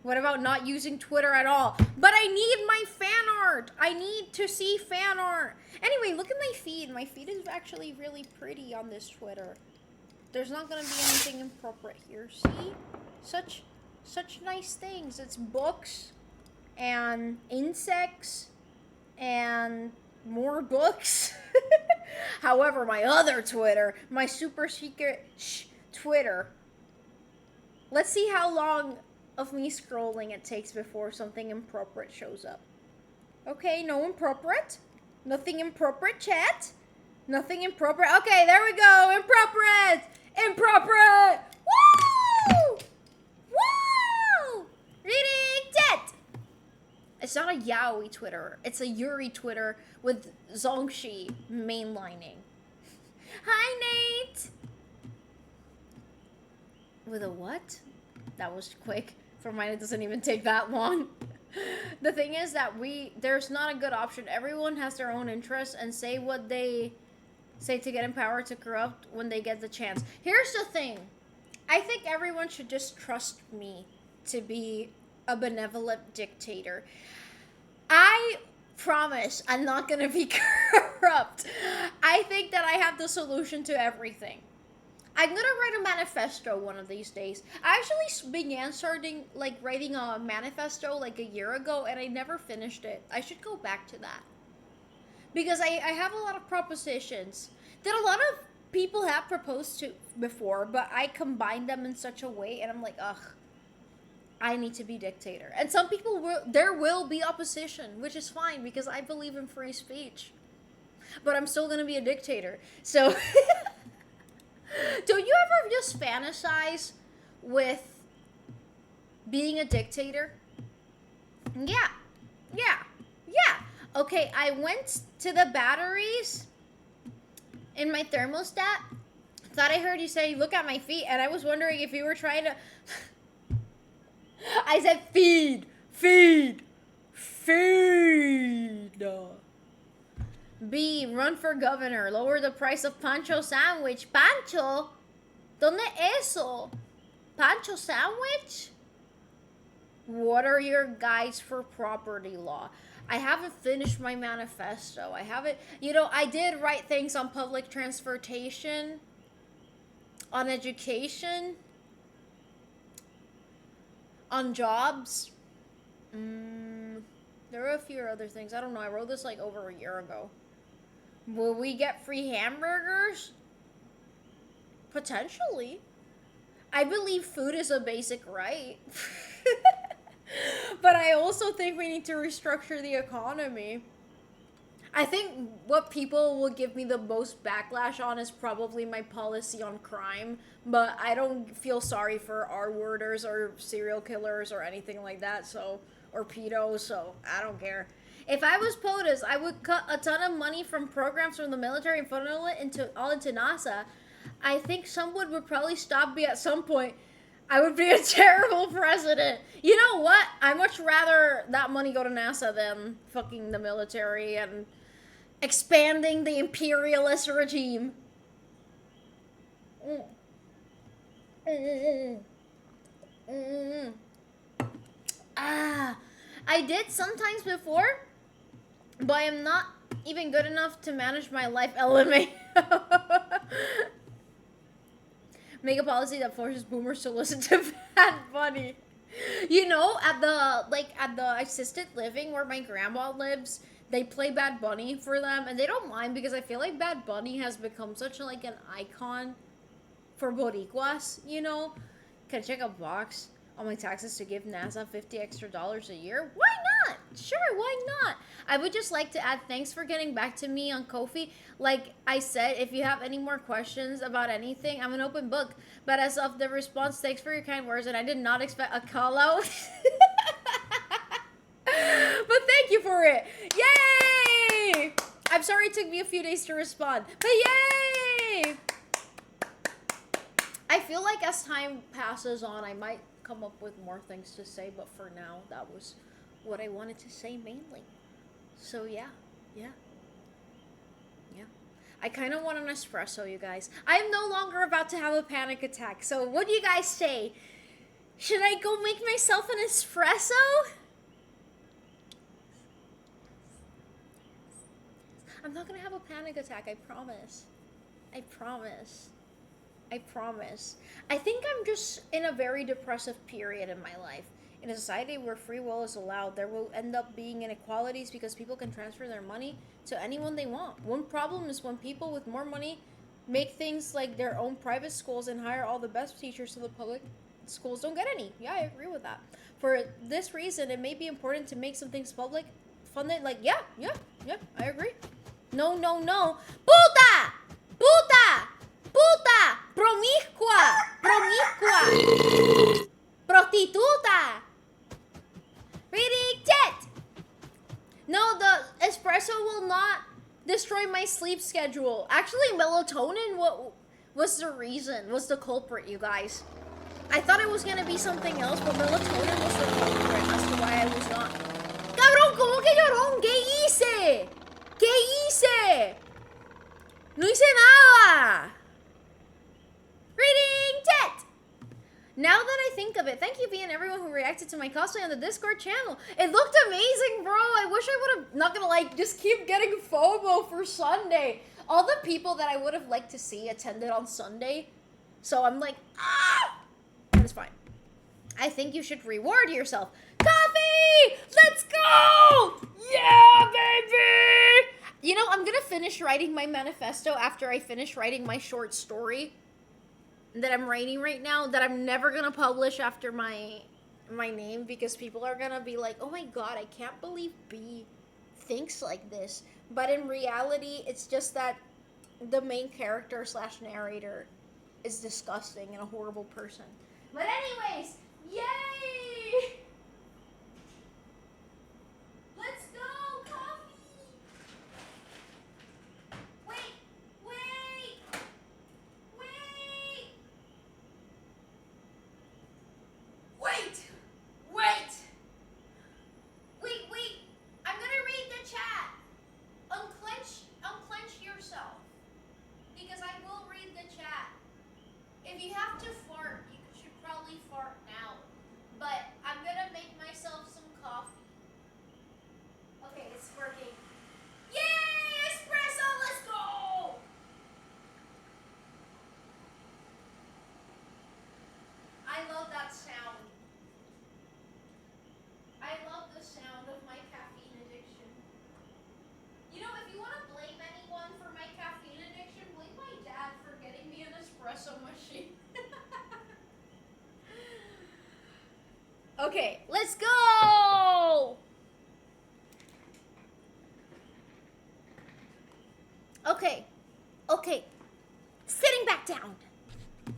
What about not using Twitter at all? But I need my fan art. I need to see fan art. Anyway, look at my feed. My feed is actually really pretty on this Twitter. There's not gonna be anything inappropriate here. See? Such nice things. It's books and insects and more books. However, my other Twitter, my super secret Twitter. Let's see how long of me scrolling it takes before something inappropriate shows up. Okay, no inappropriate. Nothing inappropriate, chat. Nothing inappropriate. Okay, there we go. Inappropriate. Inappropriate. Woo! Woo! Reading chat. It's not a yaoi Twitter. It's a Yuri Twitter with Zongshi mainlining. Hi, Nate. With a what? That was quick. For mine, it doesn't even take that long. The thing is that there's not a good option. Everyone has their own interests and say what they say to get empowered to corrupt when they get the chance. Here's the thing. I think everyone should just trust me to be a benevolent dictator. I promise I'm not going to be corrupt. I think that I have the solution to everything. I'm gonna write a manifesto one of these days. I actually began writing a manifesto like a year ago and I never finished it. I should go back to that. Because I have a lot of propositions that a lot of people have proposed to before, but I combined them in such a way and I'm like, ugh, I need to be dictator. And some people there will be opposition, which is fine because I believe in free speech. But I'm still gonna be a dictator. So... Don't you ever just fantasize with being a dictator? Yeah. Okay, I went to the batteries in my thermostat. Thought I heard you say, look at my feet, and I was wondering if you were trying to... I said feed. B, run for governor. Lower the price of Pancho sandwich. Pancho? ¿Dónde eso? Pancho sandwich? What are your guides for property law? I haven't finished my manifesto. I did write things on public transportation, on education, on jobs. There are a few other things. I don't know. I wrote this like over a year ago. Will we get free hamburgers? Potentially. I believe food is a basic right. But I also think we need to restructure the economy. I think what people will give me the most backlash on is probably my policy on crime, but I don't feel sorry for R-worders or serial killers or anything like that, so, or pedos, so I don't care. If I was POTUS, I would cut a ton of money from programs from the military and funnel it all into NASA. I think someone would probably stop me at some point. I would be a terrible president. You know what? I much rather that money go to NASA than fucking the military and expanding the imperialist regime. I did sometimes before, but I'm not even good enough to manage my life element. Make a policy that forces boomers to listen to Bad Bunny. You know, at the assisted living where my grandma lives, they play Bad Bunny for them, and they don't mind because I feel like Bad Bunny has become such like an icon for Boricuas. You know, can I check a box on my taxes to give NASA $50 extra a year? Why not? Sure, why not? I would just like to add thanks for getting back to me on Ko-fi. Like I said, if you have any more questions about anything, I'm an open book. But as of the response, thanks for your kind words, and I did not expect a call out. But thank you for it. Yay! I'm sorry it took me a few days to respond, but yay! I feel like as time passes on, I might come up with more things to say, but for now, that was what I wanted to say mainly. So yeah. I kind of want an espresso, you guys. I am no longer about to have a panic attack. So what do you guys say? Should I go make myself an espresso? I'm not gonna have a panic attack, I promise. I promise. I think I'm just in a very depressive period in my life. In a society where free will is allowed, there will end up being inequalities because people can transfer their money to anyone they want. One problem is when people with more money make things like their own private schools and hire all the best teachers so the public schools don't get any. Yeah, I agree with that. For this reason, it may be important to make some things public funded. Like, yeah, I agree. No. Puta! Promiscua! Prostituta! Reading tit! No, the espresso will not destroy my sleep schedule. Actually, melatonin was the reason, was the culprit, you guys. I thought it was gonna be something else, but melatonin was the culprit as to why I was not. Cabrón, ¿cómo que llorón? ¿Qué hice? No hice nada. Reading tit! Now that I think of it, thank you, V, and everyone who reacted to my cosplay on the Discord channel. It looked amazing, bro. I wish I would have, not gonna like, just keep getting FOMO for Sunday. All the people that I would have liked to see attended on Sunday. So I'm like, but it's fine. I think you should reward yourself. Coffee! Let's go! Yeah, baby! You know, I'm gonna finish writing my manifesto after I finish writing my short story that I'm writing right now, that I'm never gonna publish after my name, because people are gonna be like, oh my god, I can't believe B thinks like this. But in reality, it's just that the main character / narrator is disgusting and a horrible person. But anyways, yay! Let's go, coffee! Wait! I'm gonna read the chat. Unclench yourself. Because I will read the chat. If you have to fart, you should probably fart now. But Okay, let's go! Okay. Okay. Sitting back down.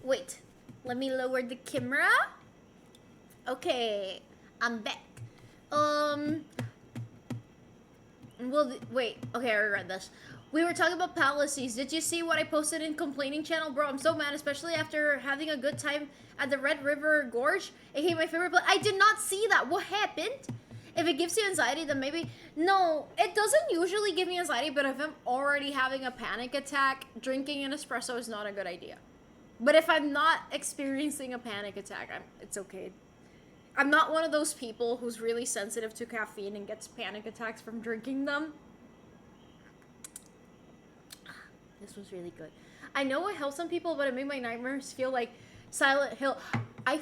Wait. Let me lower the camera. Okay. I'm back. Well, wait. Okay, I read this. We were talking about palaces. Did you see what I posted in complaining channel? Bro, I'm so mad, especially after having a good time at the Red River Gorge. Aka my favorite place. I did not see that. What happened? If it gives you anxiety, then maybe... No, it doesn't usually give me anxiety, but if I'm already having a panic attack, drinking an espresso is not a good idea. But if I'm not experiencing a panic attack, it's okay. I'm not one of those people who's really sensitive to caffeine and gets panic attacks from drinking them. This was really good. I know it helps some people, but it made my nightmares feel like Silent Hill. I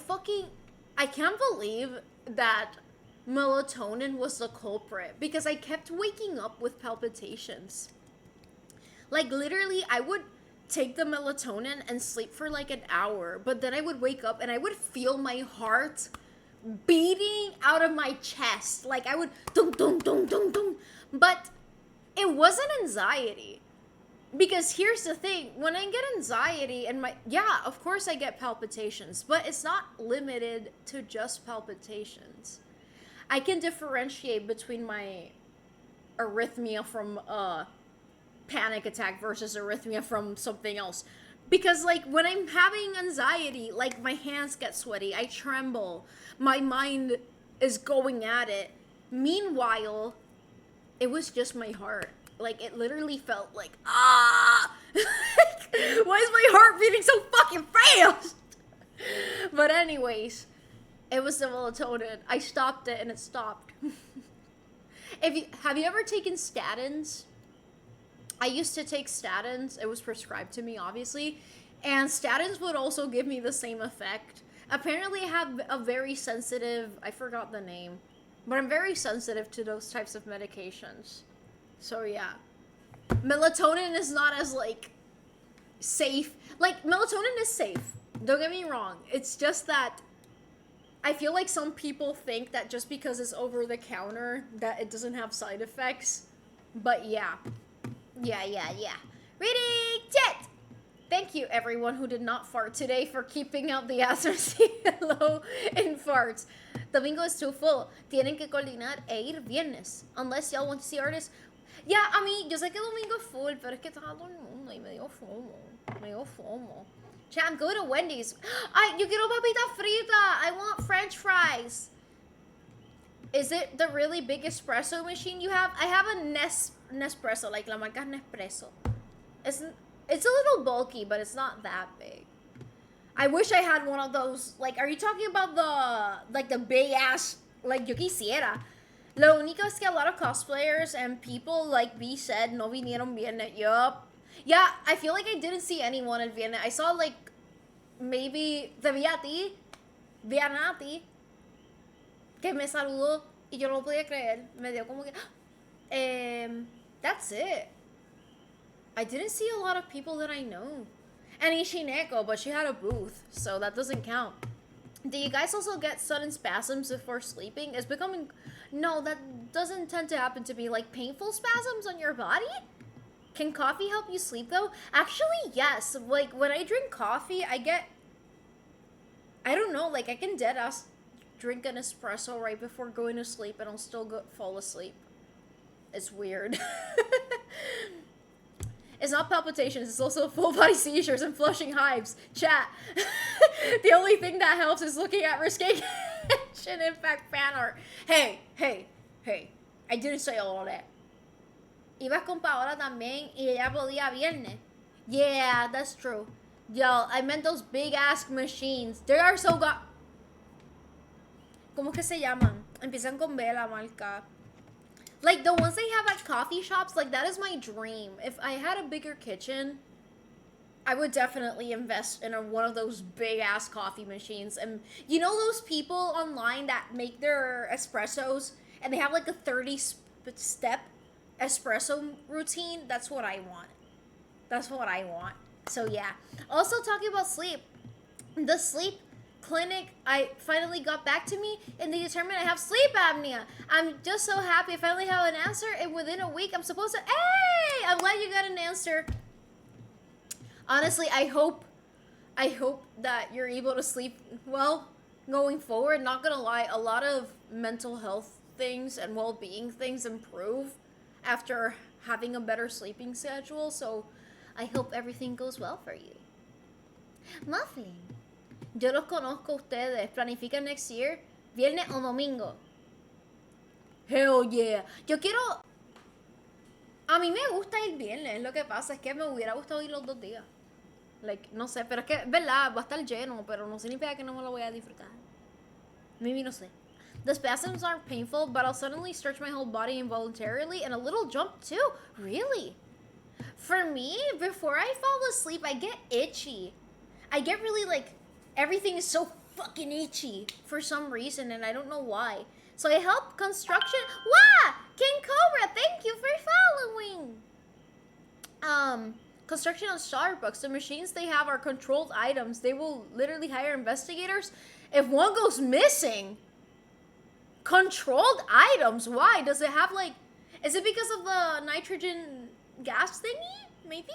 can't believe that melatonin was the culprit, because I kept waking up with palpitations. Like, literally, I would take the melatonin and sleep for like an hour, but then I would wake up and I would feel my heart beating out of my chest. Like, I would dum dum dum dum dum. But it wasn't anxiety. Because here's the thing, when I get anxiety and of course I get palpitations, but it's not limited to just palpitations. I can differentiate between my arrhythmia from a panic attack versus arrhythmia from something else. Because, like, when I'm having anxiety, like, my hands get sweaty, I tremble, my mind is going at it. Meanwhile, it was just my heart. Like, it literally felt like, why is my heart beating so fucking fast? But anyways, it was the melatonin. I stopped it and it stopped. Have you ever taken statins? I used to take statins. It was prescribed to me, obviously. And statins would also give me the same effect. Apparently I have a very sensitive, I forgot the name, but I'm very sensitive to those types of medications. So yeah. Melatonin is not as, like, safe. Like, melatonin is safe. Don't get me wrong. It's just that I feel like some people think that just because it's over the counter that it doesn't have side effects. But yeah. Yeah. Reading chat! Thank you, everyone who did not fart today, for keeping out the low in farts. Domingo is too full. Tienen que coordinar e ir viernes. Unless y'all want to see artists. Yeah, I mean, yo sé que Domingo es full, pero es que está todo el mundo y me dio fomo. Chat, I'm going to Wendy's. Ay, yo quiero papita frita. I want French fries. Is it the really big espresso machine you have? I have a Nespresso, like la marca Nespresso. It's a little bulky, but it's not that big. I wish I had one of those. Like, are you talking about the big ass, like, yo quisiera? Lo único es que a lot of cosplayers and people, like B said, no vinieron viernes. Yup. Yeah, I feel like I didn't see anyone at viernes. I saw, like, maybe te vi a ti, que me saludó y yo no lo podía creer. Me dio como que... that's it. I didn't see a lot of people that I know. And Ishineko, but she had a booth, so that doesn't count. Do you guys also get sudden spasms before sleeping? It's becoming... No, that doesn't tend to happen to me. Like, painful spasms on your body? Can coffee help you sleep, though? Actually, yes. Like, when I drink coffee, I get... I don't know, like, I can deadass drink an espresso right before going to sleep and I'll still fall asleep. It's weird. It's not palpitations, it's also full body seizures and flushing hives. Chat. The only thing that helps is looking at Risque Genshin Impact fan art. Hey. I didn't say all of that. Ibas con Paola también y ella podía viernes. Yeah, that's true. Yo, I meant those big ass machines. They are so ¿Cómo que se llaman? Empiezan con B la marca. Like, the ones they have at coffee shops, like, that is my dream. If I had a bigger kitchen, I would definitely invest in one of those big-ass coffee machines. And you know those people online that make their espressos, and they have, like, a 30-step espresso routine? That's what I want. So, yeah. Also, talking about sleep. The sleep clinic, I finally got back to me and they determined I have sleep apnea. I'm just so happy I finally have an answer, and within a week I'm supposed to, hey, I'm glad you got an answer. Honestly, I hope that you're able to sleep well going forward. Not gonna lie, a lot of mental health things and well-being things improve after having a better sleeping schedule, so I hope everything goes well for you. Muffin. Yo los conozco a ustedes. Planifican next year, viernes o domingo. Hell yeah. Yo quiero... A mí me gusta ir viernes. Lo que pasa es que me hubiera gustado ir los 2 días. Like, no sé, pero es que, verdad, va a estar lleno, pero no significa que no me lo voy a disfrutar. Maybe no sé. The spasms aren't painful, but I'll suddenly stretch my whole body involuntarily and a little jump too. Really? For me, before I fall asleep, I get itchy. I get really like, everything is so fucking itchy for some reason, and I don't know why. So I help construction. Wow! King Cobra, thank you for following. Construction on Starbucks. The machines they have are controlled items. They will literally hire investigators if one goes missing. Controlled items? Why? Does it have like... Is it because of the nitrogen gas thingy? Maybe?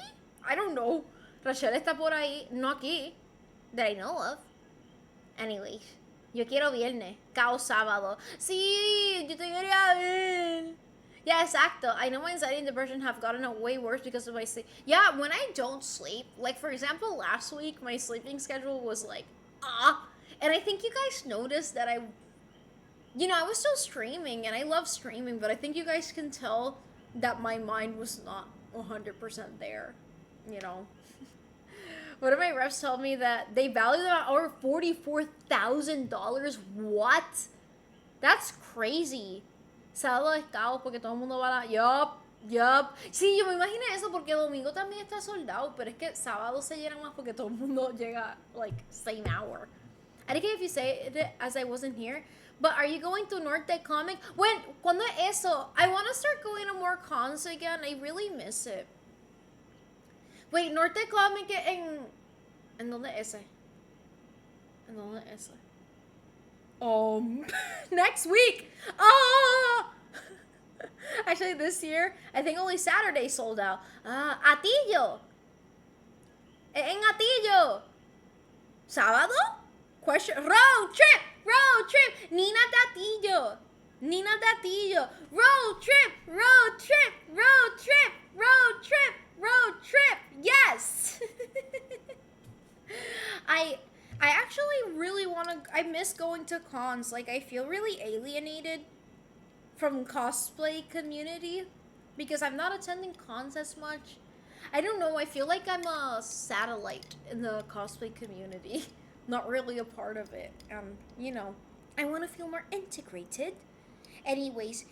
I don't know. Rachel está por ahí, no aquí, that I know of. Anyways, yo quiero viernes, caos sábado. Sí, yo te quería ver. Yeah, exacto. I know my anxiety and depression have gotten way worse because of my sleep. Yeah, when I don't sleep, like for example, last week, my sleeping schedule was like, and I think you guys noticed that I was still streaming, and I love streaming, but I think you guys can tell that my mind was not 100% there, you know. One of my reps told me that they value them at over $44,000. What? That's crazy. Sábado es caos porque todo el mundo va a la... Yup. Sí, yo me imagino eso porque domingo también está soldado, pero es que sábado se llena más porque todo el mundo llega, like, same hour. I don't care if you say it as I wasn't here, but are you going to Norte Comic? ¿Cuándo es eso? I want to start going to more cons again. I really miss it. Wait, Norte Comic ¿en dónde es ese? ¿En dónde es ese? Next week! Actually, this year, I think only Saturday sold out. Atillo! En Atillo! ¿Sábado? Question. Road trip! Nina Tatillo! Road trip! Yes! I actually really want to... I miss going to cons. Like, I feel really alienated from cosplay community because I'm not attending cons as much. I don't know. I feel like I'm a satellite in the cosplay community. Not really a part of it. You know, I want to feel more integrated. Anyways,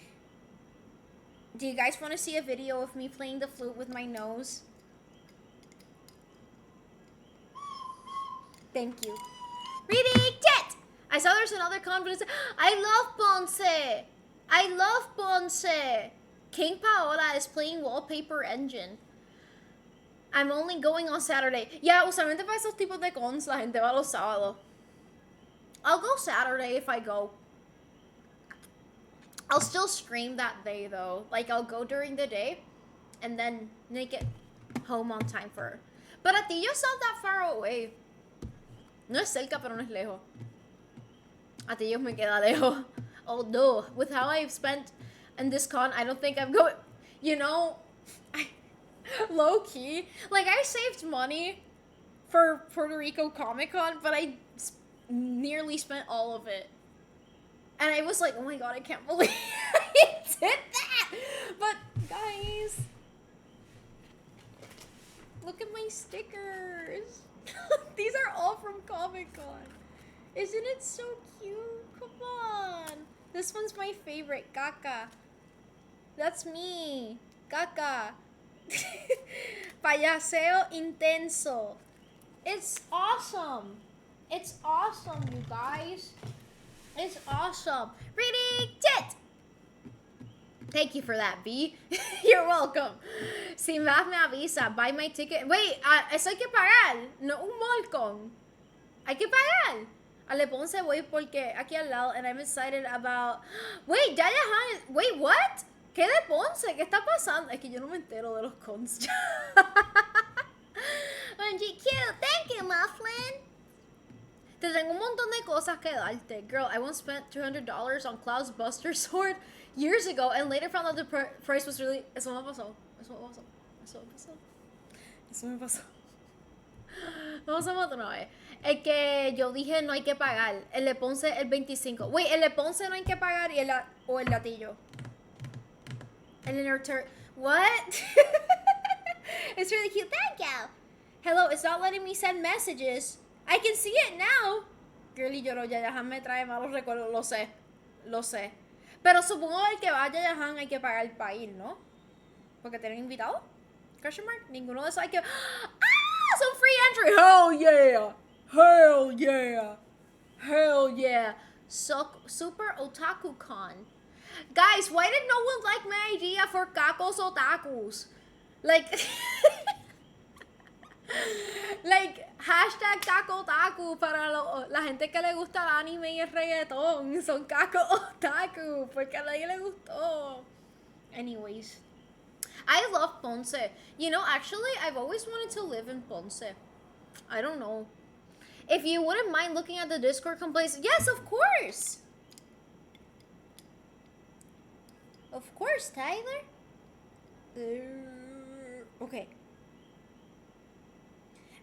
do you guys want to see a video of me playing the flute with my nose? Thank you. Reading Jet! I saw there's another confidence. I love Ponce. King Paola is playing Wallpaper Engine. I'm only going on Saturday. Yeah, usualmente para esos tipos de cons la gente va los sábados. I'll go Saturday if I go. I'll still stream that day though. Like I'll go during the day and then make it home on time for... But Atillo's not that far away. No es cerca, pero no es lejos. Atillo me queda lejos. Although, with how I've spent in this con, I don't think I'm going... You know, low-key, like, I saved money for Puerto Rico Comic Con, but I nearly spent all of it. And I was like, oh my god, I can't believe I did that! But, guys, look at my stickers. These are all from Comic Con. Isn't it so cute? Come on. This one's my favorite, Kaka. That's me, Kaka. Payaseo intenso. It's awesome. It's awesome, you guys. It's awesome. Reading Jet. Thank you for that, B. You're welcome. Si más me avisa, buy my ticket. Wait, eso hay que pagar. No un molcón. Hay que pagar. A Le Ponce voy porque aquí al lado, and I'm excited about... Wait, Yaya Han... Wait, what? ¿Qué de Ponce? ¿Qué está pasando? Es que yo no me entero de los cons. GQ, thank you, Mufflin. Te tengo un montón de cosas que darte. Girl, I once spent $200 on Cloud's Buster Sword years ago and later found out the price was really... Eso me pasó. Eso me pasó. Eso me pasó. Eso me pasó. Vamos a otra vez. El que yo dije no hay que pagar. El de Ponce el 25. Wait, el de Ponce no hay que pagar y o el latillo. El inner What? It's really cute. Thank you. Hello, it's not letting me send messages. I can see it now. Girly lloró, Yayahan me trae malos recuerdos. Lo sé. Lo sé. Pero supongo que el que va a Yayahan hay que pagar para ir, ¿no? Porque tienen invitado. Question mark. Ninguno de esos hay que... ¡Ah! Some free entry. Hell yeah. Hell yeah. Hell yeah. Super Otaku Con. Guys, why did no one like my idea for Kakos Otakus? Like... like, hashtag Kako Otaku para la gente que le gusta el anime y el reggaetón. Son Kako Otaku, porque a nadie le gustó. Anyways, I love Ponce. You know, actually, I've always wanted to live in Ponce. I don't know. If you wouldn't mind looking at the Discord complaints, yes, of course. Of course, Tyler. Okay.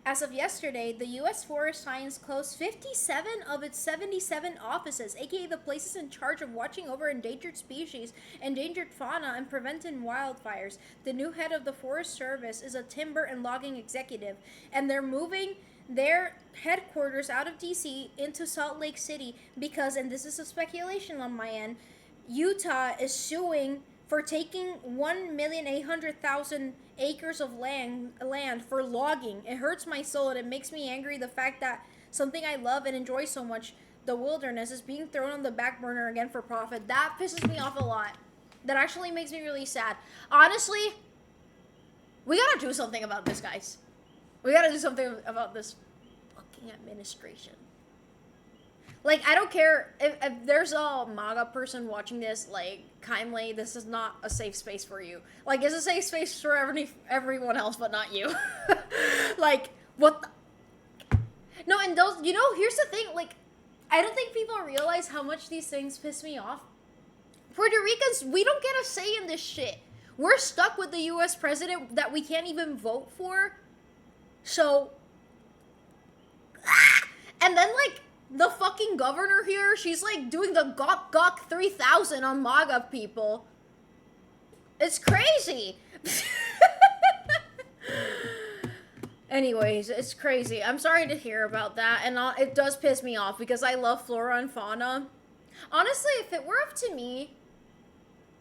As of yesterday, the U.S. Forest Science closed 57 of its 77 offices, aka the places in charge of watching over endangered species, endangered fauna, and preventing wildfires. The new head of the Forest Service is a timber and logging executive, and they're moving their headquarters out of D.C. into Salt Lake City because, and this is a speculation on my end, Utah is suing for taking 1,800,000 acres of land for logging. It hurts my soul and it makes me angry the fact that something I love and enjoy so much, the wilderness, is being thrown on the back burner again for profit. That pisses me off a lot. That actually makes me really sad. Honestly, we gotta do something about this, guys. We gotta do something about this fucking administration. Like, I don't care if there's a MAGA person watching this, like, kindly, this is not a safe space for you. Like, it's a safe space for everyone else, but not you. Like, what the... No, and those, you know, here's the thing, like, I don't think people realize how much these things piss me off. Puerto Ricans, we don't get a say in this shit. We're stuck with the U.S. president that we can't even vote for. So... And then, like... the fucking governor here, she's like doing the Gok 3000 on MAGA people. It's crazy. Anyways, it's crazy. I'm sorry to hear about that, and it does piss me off because I love flora and fauna. Honestly, if it were up to me,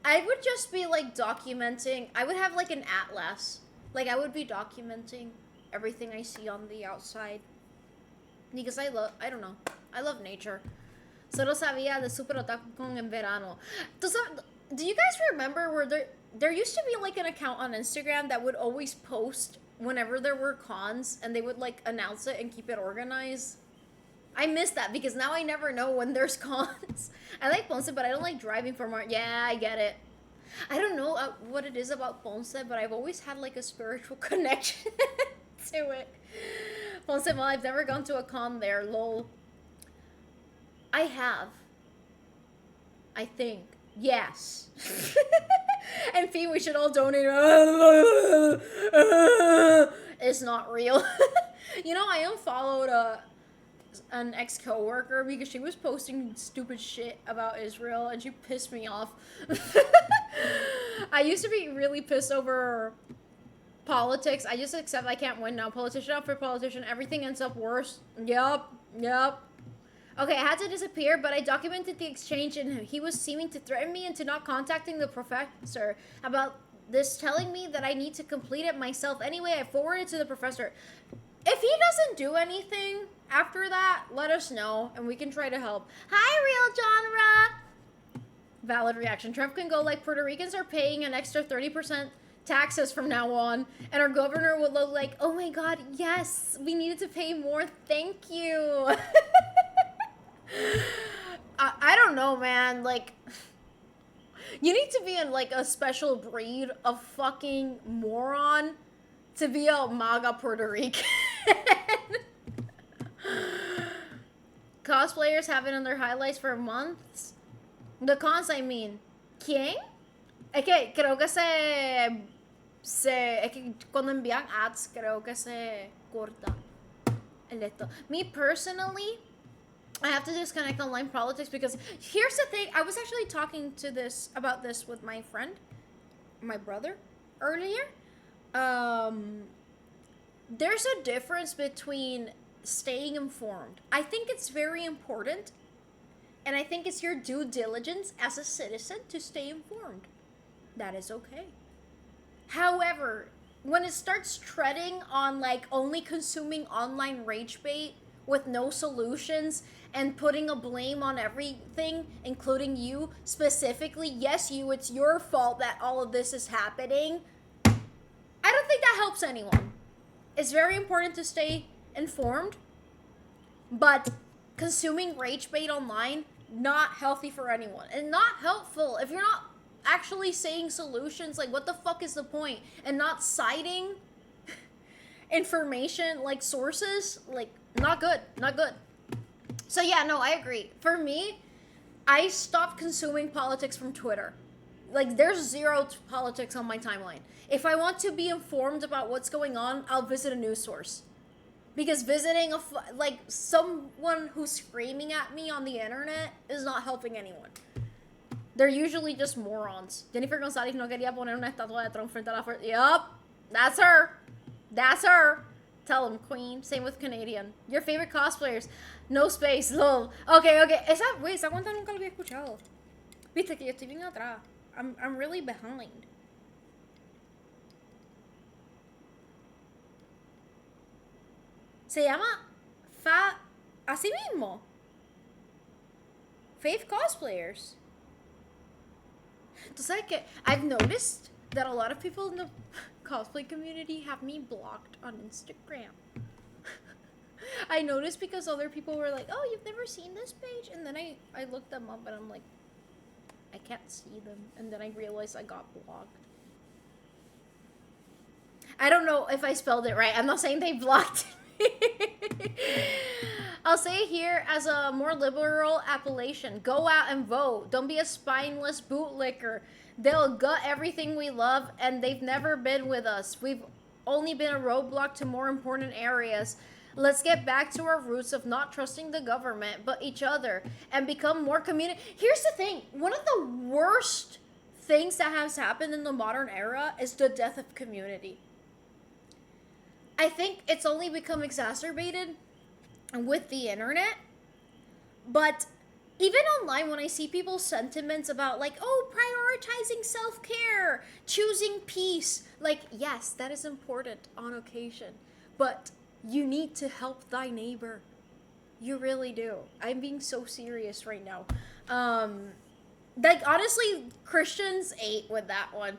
I would just be like documenting. I would have like an atlas. Like, I would be documenting everything I see on the outside. Because I don't know. I love nature. Solo sabía de Super Otaku Con en verano. Do you guys remember where there used to be like an account on Instagram that would always post whenever there were cons and they would like announce it and keep it organized? I miss that because now I never know when there's cons. I like Ponce, but I don't like driving for more. Yeah, I get it. I don't know what it is about Ponce, but I've always had like a spiritual connection to it. Ponce, well, I've never gone to a con there, lol. I have. I think. Yes. And Fee, we should all donate. It's not real. You know, I unfollowed an ex-coworker because she was posting stupid shit about Israel and she pissed me off. I used to be really pissed over politics. I just accept I can't win now. Politician after politician, everything ends up worse. Yep. Okay, I had to disappear, but I documented the exchange and he was seeming to threaten me into not contacting the professor about this, telling me that I need to complete it myself. Anyway, I forwarded to the professor. If he doesn't do anything after that, let us know and we can try to help. Hi, real genre. Valid reaction. Trump can go like, Puerto Ricans are paying an extra 30% taxes from now on, and our governor would look like, oh my god, yes, we needed to pay more, thank you. know, man. Like, you need to be in like a special breed of fucking moron to be a MAGA Puerto Rican. Cosplayers have it in their highlights for months. The cons, I mean. ¿Quién? Es que creo que es que cuando envían ads, creo que se corta el esto. Me personally, I have to disconnect online politics because here's the thing. I was actually talking about this with my friend, my brother, earlier. There's a difference between staying informed. I think it's very important, and I think it's your due diligence as a citizen to stay informed. That is okay. However, when it starts treading on like only consuming online rage bait with no solutions and putting a blame on everything, including you specifically, yes, it's your fault that all of this is happening. I don't think that helps anyone. It's very important to stay informed, but consuming rage bait online, not healthy for anyone and not helpful. If you're not actually saying solutions, like what the fuck is the point? And not citing information, like sources, like not good. So yeah, no, I agree. For me, I stopped consuming politics from Twitter. Like there's zero politics on my timeline. If I want to be informed about what's going on, I'll visit a news source. Because visiting like someone who's screaming at me on the internet is not helping anyone. They're usually just morons. Jennifer González no quería poner una estatua de Trump frente a la fuerza. Yup, that's her. That's her. Tell them, queen. Same with Canadian. Your favorite cosplayers. No space, lol. Okay. Esa cuenta nunca la había escuchado. Viste que yo estoy bien atrás. I'm really behind. Se llama así mismo. Faith cosplayers. Tú sabes que I've noticed that a lot of people in the cosplay community have me blocked on Instagram. I noticed because other people were like, oh, you've never seen this page? And then I looked them up and I'm like, I can't see them. And then I realized I got blocked. I don't know if I spelled it right. I'm not saying they blocked me. I'll say it here as a more liberal appellation. Go out and vote. Don't be a spineless bootlicker. They'll gut everything we love, and they've never been with us. We've only been a roadblock to more important areas. Let's get back to our roots of not trusting the government, but each other, and become more community. Here's the thing. One of the worst things that has happened in the modern era is the death of community. I think it's only become exacerbated with the internet, but even online, when I see people's sentiments about like, oh, prioritizing self-care, choosing peace, like, yes, that is important on occasion, but you need to help thy neighbor. You really do. I'm being so serious right now. Like, honestly, Christians ate with that one.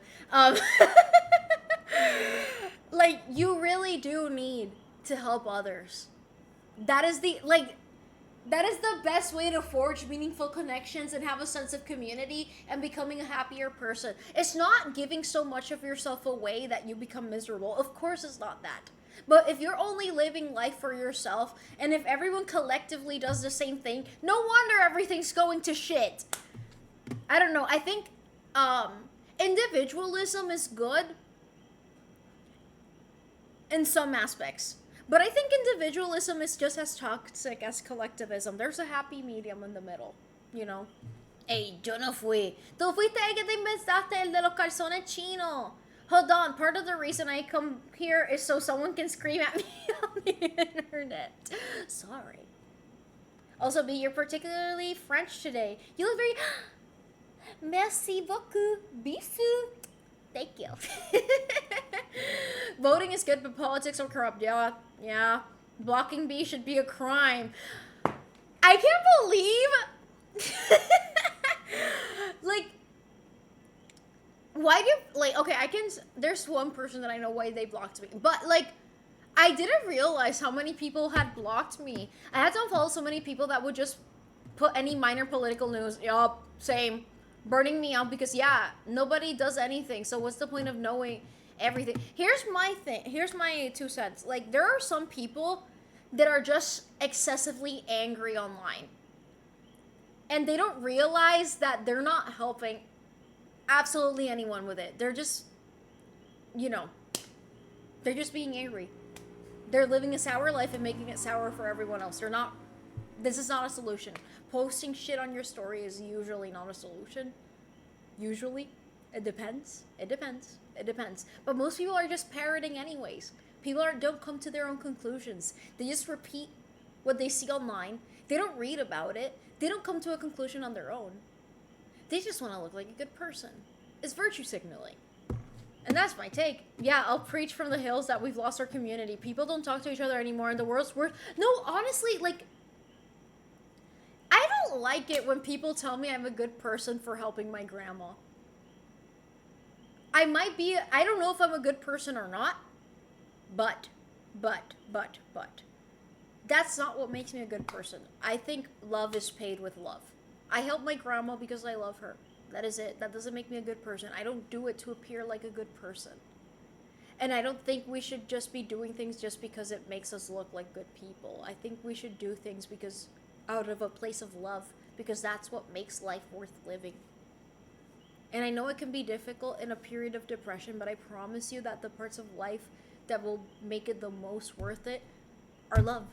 Like, you really do need to help others. That is the best way to forge meaningful connections and have a sense of community and becoming a happier person. It's not giving so much of yourself away that you become miserable. Of course it's not that. But if you're only living life for yourself, and if everyone collectively does the same thing, no wonder everything's going to shit. I don't know. I think individualism is good in some aspects. But I think individualism is just as toxic as collectivism. There's a happy medium in the middle, you know? Hey, yo no fui. Tú fuiste el que te inventaste el de los calzones chinos. Hold on, part of the reason I come here is so someone can scream at me on the internet. Sorry. Also, B, you're particularly French today. You look very... Merci beaucoup. Bisous. Thank you. Voting is good, but politics are corrupt. Yeah. Blocking B should be a crime. I can't believe... like... Why do... Like, okay, there's one person that I know why they blocked me. But, like, I didn't realize how many people had blocked me. I had to unfollow so many people that would just put any minor political news. Yup, same. Burning me out because, yeah, nobody does anything. So what's the point of knowing everything? Here's my thing. Here's my 2 cents. Like, there are some people that are just excessively angry online. And they don't realize that they're not helping absolutely anyone with it. They're just, you know, they're just being angry. They're living a sour life and making it sour for everyone else. They're not, this is not a solution. Posting shit on your story is usually not a solution. Usually. It depends. It depends. It depends. But most people are just parroting anyways. People don't come to their own conclusions. They just repeat what they see online. They don't read about it. They don't come to a conclusion on their own. They just want to look like a good person. It's virtue signaling. And that's my take. Yeah, I'll preach from the hills that we've lost our community. People don't talk to each other anymore and the world's worse. No, honestly, like, I don't like it when people tell me I'm a good person for helping my grandma. I might be, I don't know if I'm a good person or not, but. That's not what makes me a good person. I think love is paid with love. I help my grandma because I love her. That is it. That doesn't make me a good person. I don't do it to appear like a good person. And I don't think we should just be doing things just because it makes us look like good people. I think we should do things because out of a place of love, because that's what makes life worth living. And I know it can be difficult in a period of depression, but I promise you that the parts of life that will make it the most worth it are love.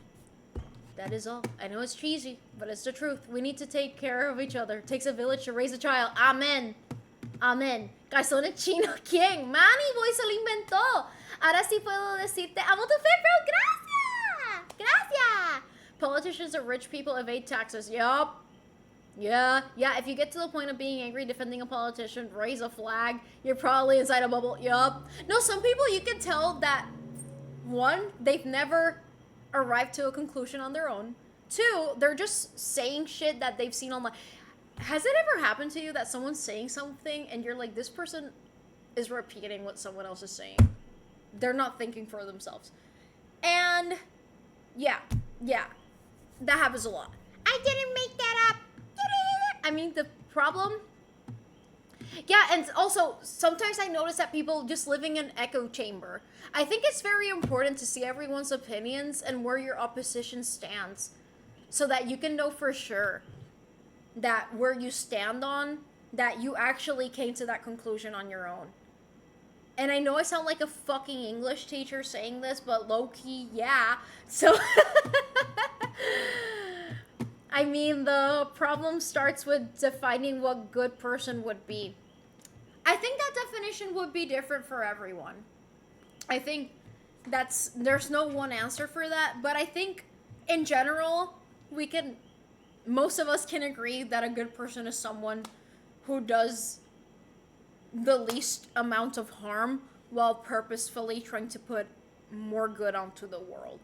That is all. I know it's cheesy, but it's the truth. We need to take care of each other. It takes a village to raise a child. Amen. Amen. Calzón de chino, ¿quién? Manny Boy se lo inventó. Ahora sí puedo decirte, amo tu fe, bro. Gracias. Gracias. Politicians and rich people evade taxes. Yup. Yeah. If you get to the point of being angry defending a politician, raise a flag. You're probably inside a bubble. Yup. No, some people you can tell that, one, they've never arrived to a conclusion on their own. Two, they're just saying shit that they've seen online. Has it ever happened to you that someone's saying something and you're like, this person is repeating what someone else is saying? They're not thinking for themselves. And yeah, that happens a lot. I didn't make that up. I mean, the problem. Yeah, and also, sometimes I notice that people just living in an echo chamber. I think it's very important to see everyone's opinions and where your opposition stands, so that you can know for sure that where you stand on, that you actually came to that conclusion on your own. And I know I sound like a fucking English teacher saying this, but low-key, yeah. So, I mean, the problem starts with defining what good person would be. I think that definition would be different for everyone. I think there's no one answer for that, but I think in general, most of us can agree that a good person is someone who does the least amount of harm while purposefully trying to put more good onto the world.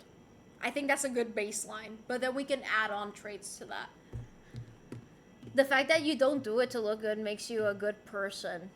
I think that's a good baseline, but then we can add on traits to that. The fact that you don't do it to look good makes you a good person.